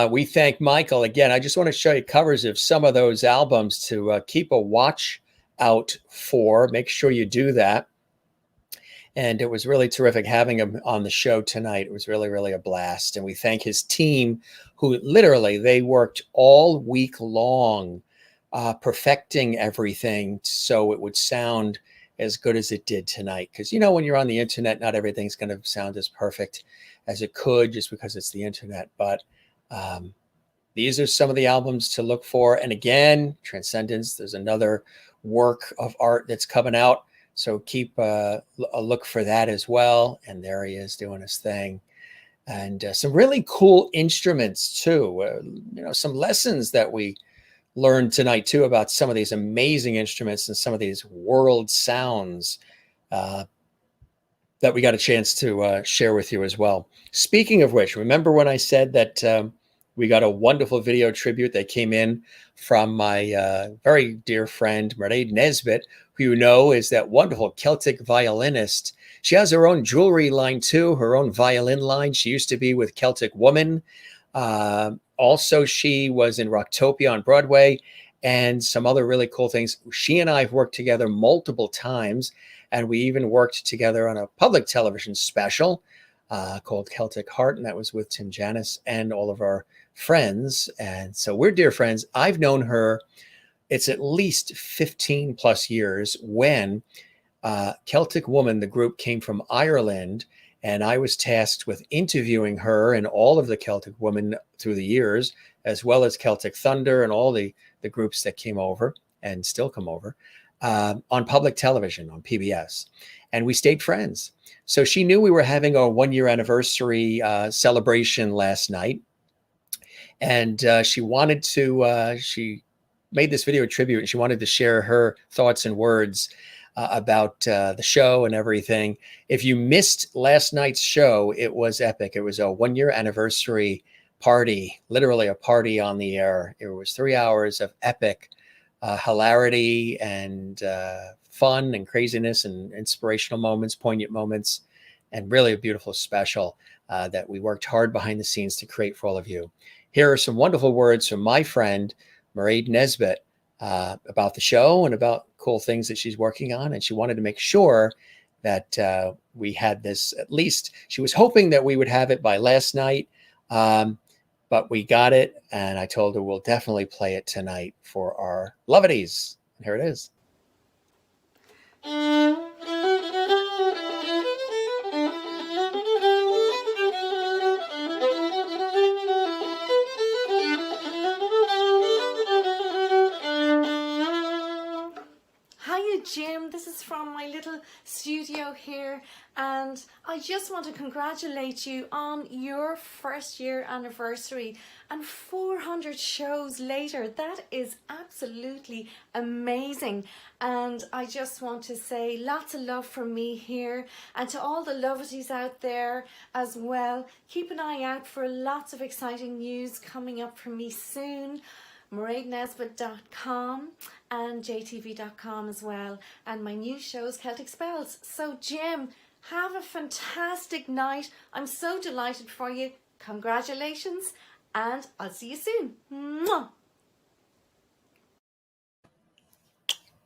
We thank Michael again. I just want to show you covers of some of those albums to keep a watch out for. Make sure you do that. And it was really terrific having him on the show tonight. It was really, really a blast. And we thank his team, who literally, they worked all week long perfecting everything so it would sound as good as it did tonight. Because, when you're on the internet, not everything's going to sound as perfect as it could just because it's the internet. But these are some of the albums to look for. And again, Transcendence, there's another work of art that's coming out. So keep a look for that as well. And there he is doing his thing. And some really cool instruments too. Some lessons that we learned tonight too about some of these amazing instruments and some of these world sounds that we got a chance to share with you as well. Speaking of which, remember when I said that we got a wonderful video tribute that came in from my very dear friend, Mairead Nesbitt, who is that wonderful Celtic violinist. She has her own jewelry line too, her own violin line. She used to be with Celtic Woman. Also, she was in Rocktopia on Broadway and some other really cool things. She and I have worked together multiple times, and we even worked together on a public television special called Celtic Heart, and that was with Tim Janis and all of our friends. And so we're dear friends. I've known her, it's at least 15 plus years, when Celtic Woman, the group, came from Ireland, and I was tasked with interviewing her and all of the Celtic Women through the years, as well as Celtic Thunder and all the groups that came over and still come over on public television, on PBS. And we stayed friends. So she knew we were having our 1 year anniversary celebration last night. And she wanted to, she made this video tribute, and she wanted to share her thoughts and words about the show and everything. If you missed last night's show, it was epic. It was a 1 year anniversary party, literally a party on the air. It was 3 hours of epic hilarity and fun and craziness and inspirational moments, poignant moments, and really a beautiful special that we worked hard behind the scenes to create for all of you. Here are some wonderful words from my friend, Mairead Nesbitt, about the show and about cool things that she's working on. And she wanted to make sure that we had this, at least she was hoping that we would have it by last night, but we got it. And I told her we'll definitely play it tonight for our lovities. And here it is. Jim, this is from my little studio here, and I just want to congratulate you on your 1st year anniversary and 400 shows later. That is absolutely amazing, and I just want to say lots of love from me here, and to all the lovities out there as well. Keep an eye out for lots of exciting news coming up from me soon. MaireNesbitt.com and JTV.com as well. And my new show is Celtic Spells. So Jim, have a fantastic night. I'm so delighted for you. Congratulations, and I'll see you soon. Mwah.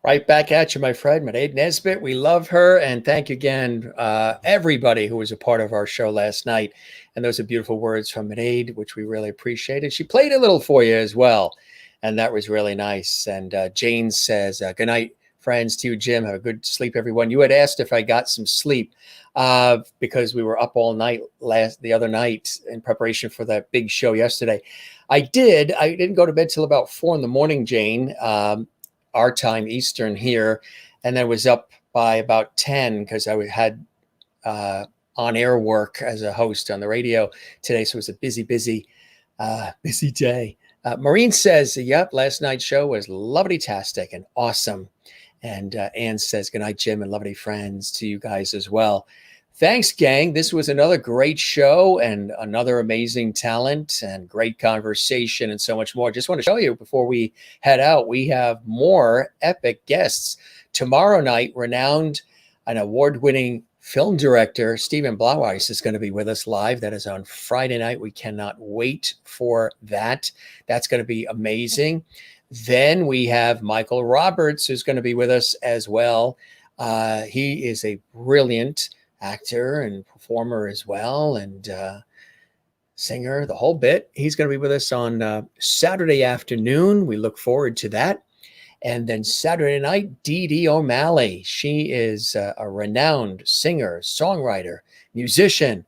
Right back at you, my friend, Mairead Nesbitt. We love her. And thank you again, everybody who was a part of our show last night. And those are beautiful words from Mairead, which we really appreciated. She played a little for you as well. And that was really nice. And Jane says, good night, friends, to you, Jim. Have a good sleep, everyone. You had asked if I got some sleep because we were up all night the other night in preparation for that big show yesterday. I did. I didn't go to bed till about 4 a.m, Jane. Our time, Eastern here, and I was up by about 10 because I had on-air work as a host on the radio today, so it was a busy day. Maureen says, yep, last night's show was lovely-tastic and awesome. And Ann says, good night, Jim, and lovely friends to you guys as well. Thanks, gang. This was another great show and another amazing talent and great conversation and so much more. Just want to show you before we head out, we have more epic guests. Tomorrow night, renowned and award-winning film director Stephen Blauweis is going to be with us live. That is on Friday night. We cannot wait for that. That's going to be amazing. Then we have Michael Roberts, who's going to be with us as well. He is a brilliant actor and performer as well, and singer, the whole bit. He's going to be with us on Saturday afternoon. We look forward to that. And then Saturday night, Dee Dee O'Malley. She is a renowned singer, songwriter, musician.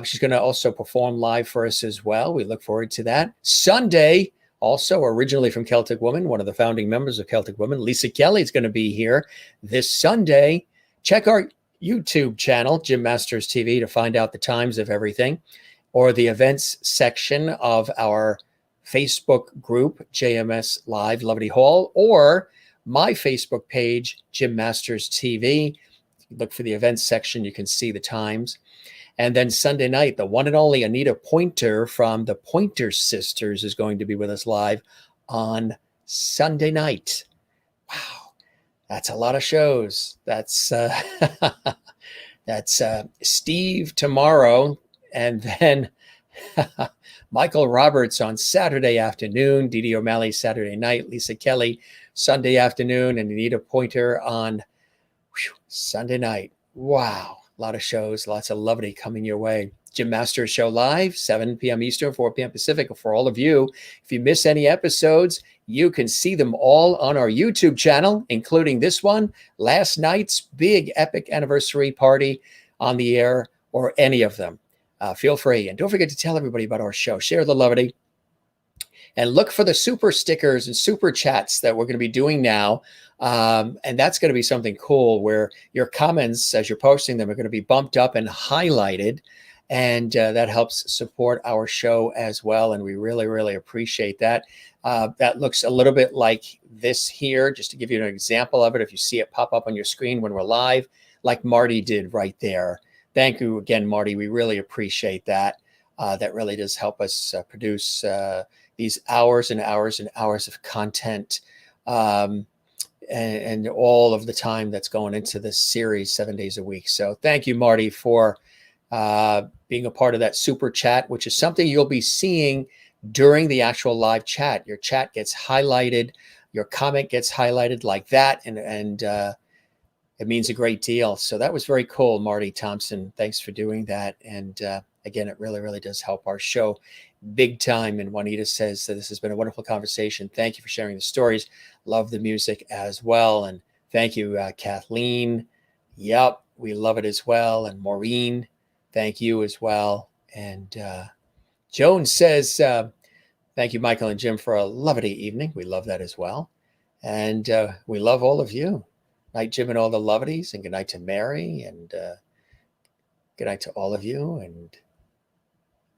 She's going to also perform live for us as well. We look forward to that. Sunday, also originally from Celtic Woman, one of the founding members of Celtic Woman, Lisa Kelly is going to be here this Sunday. Check our YouTube channel, Jim Masters TV, to find out the times of everything, or the events section of our Facebook group, JMS Live Levity Hall, or my Facebook page, Jim Masters TV. Look for the events section. You can see the times. And then Sunday night, the one and only Anita Pointer from the Pointer Sisters is going to be with us live on Sunday night. Wow. That's a lot of shows. That's Steve tomorrow, and then Michael Roberts on Saturday afternoon, Dee Dee O'Malley Saturday night, Lisa Kelly Sunday afternoon, and Anita Pointer on Sunday night. Wow, a lot of shows, lots of lovely coming your way. Jim Masters Show live, 7 p.m. Eastern, 4 p.m. Pacific. For all of you, if you miss any episodes, you can see them all on our YouTube channel, including this one, last night's big epic anniversary party on the air, or any of them. Feel free. And don't forget to tell everybody about our show. Share the levity. And look for the super stickers and super chats that we're going to be doing now. And that's going to be something cool where your comments, as you're posting them, are going to be bumped up and highlighted. And that helps support our show as well. And we really, really appreciate that. That looks a little bit like this here, just to give you an example of it. If you see it pop up on your screen when we're live, like Marty did right there. Thank you again, Marty. We really appreciate that. That really does help us produce these hours and hours and hours of content and all of the time that's going into this series 7 days a week. So thank you, Marty, for being a part of that super chat, which is something you'll be seeing during the actual live chat. Your chat gets highlighted, your comment gets highlighted like that, and it means a great deal. So that was very cool, Marty Thompson. Thanks for doing that. And again, it really, really does help our show big time. And Juanita says that this has been a wonderful conversation. Thank you for sharing the stories. Love the music as well. And thank you, Kathleen. Yep, we love it as well. And Maureen, thank you as well. And Joan says, thank you, Michael and Jim, for a lovely evening. We love that as well. And we love all of you. Night, Jim, and all the lovelies, and good night to Mary, and good night to all of you. And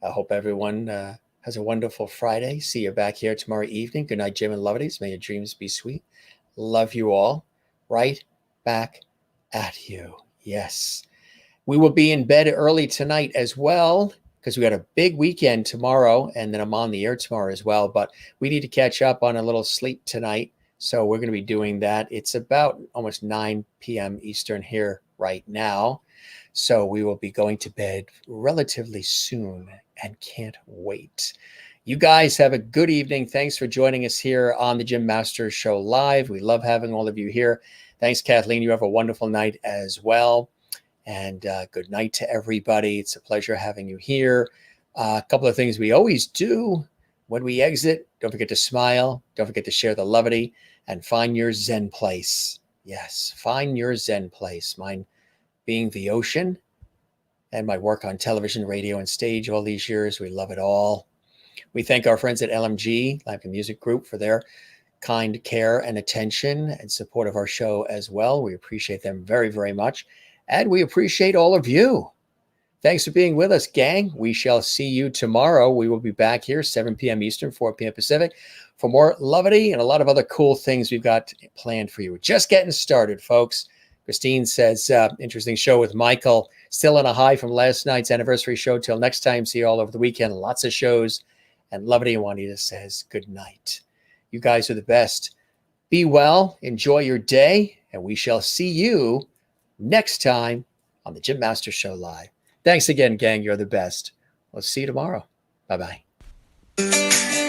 I hope everyone has a wonderful Friday. See you back here tomorrow evening. Good night, Jim and lovelies. May your dreams be sweet. Love you all. Right back at you. Yes. We will be in bed early tonight as well. because we got a big weekend tomorrow, and then I'm on the air tomorrow as well. But we need to catch up on a little sleep tonight. So we're going to be doing that. It's about almost 9 p.m. Eastern here right now. So we will be going to bed relatively soon and can't wait. You guys have a good evening. Thanks for joining us here on the Jim Masters Show Live. We love having all of you here. Thanks, Kathleen. You have a wonderful night as well. And good night to everybody. It's a pleasure having you here. A couple of things we always do when we exit. Don't forget to smile. Don't forget to share the levity and find your Zen place. Yes, find your Zen place. Mine being the ocean and my work on television, radio, and stage all these years. We love it all. We thank our friends at LMG, Live Music Group, for their kind care and attention and support of our show as well. We appreciate them very, very much. And we appreciate all of you. Thanks for being with us, gang. We shall see you tomorrow. We will be back here, 7 p.m. Eastern, 4 p.m. Pacific, for more levity and a lot of other cool things we've got planned for you. We're just getting started, folks. Christine says, interesting show with Michael. Still on a high from last night's anniversary show. Till next time, see you all over the weekend. Lots of shows. And Levity Juanita says, good night. You guys are the best. Be well. Enjoy your day. And we shall see you next time on the Jim Masters Show Live. Thanks again, gang. You're the best. We'll see you tomorrow. Bye-bye.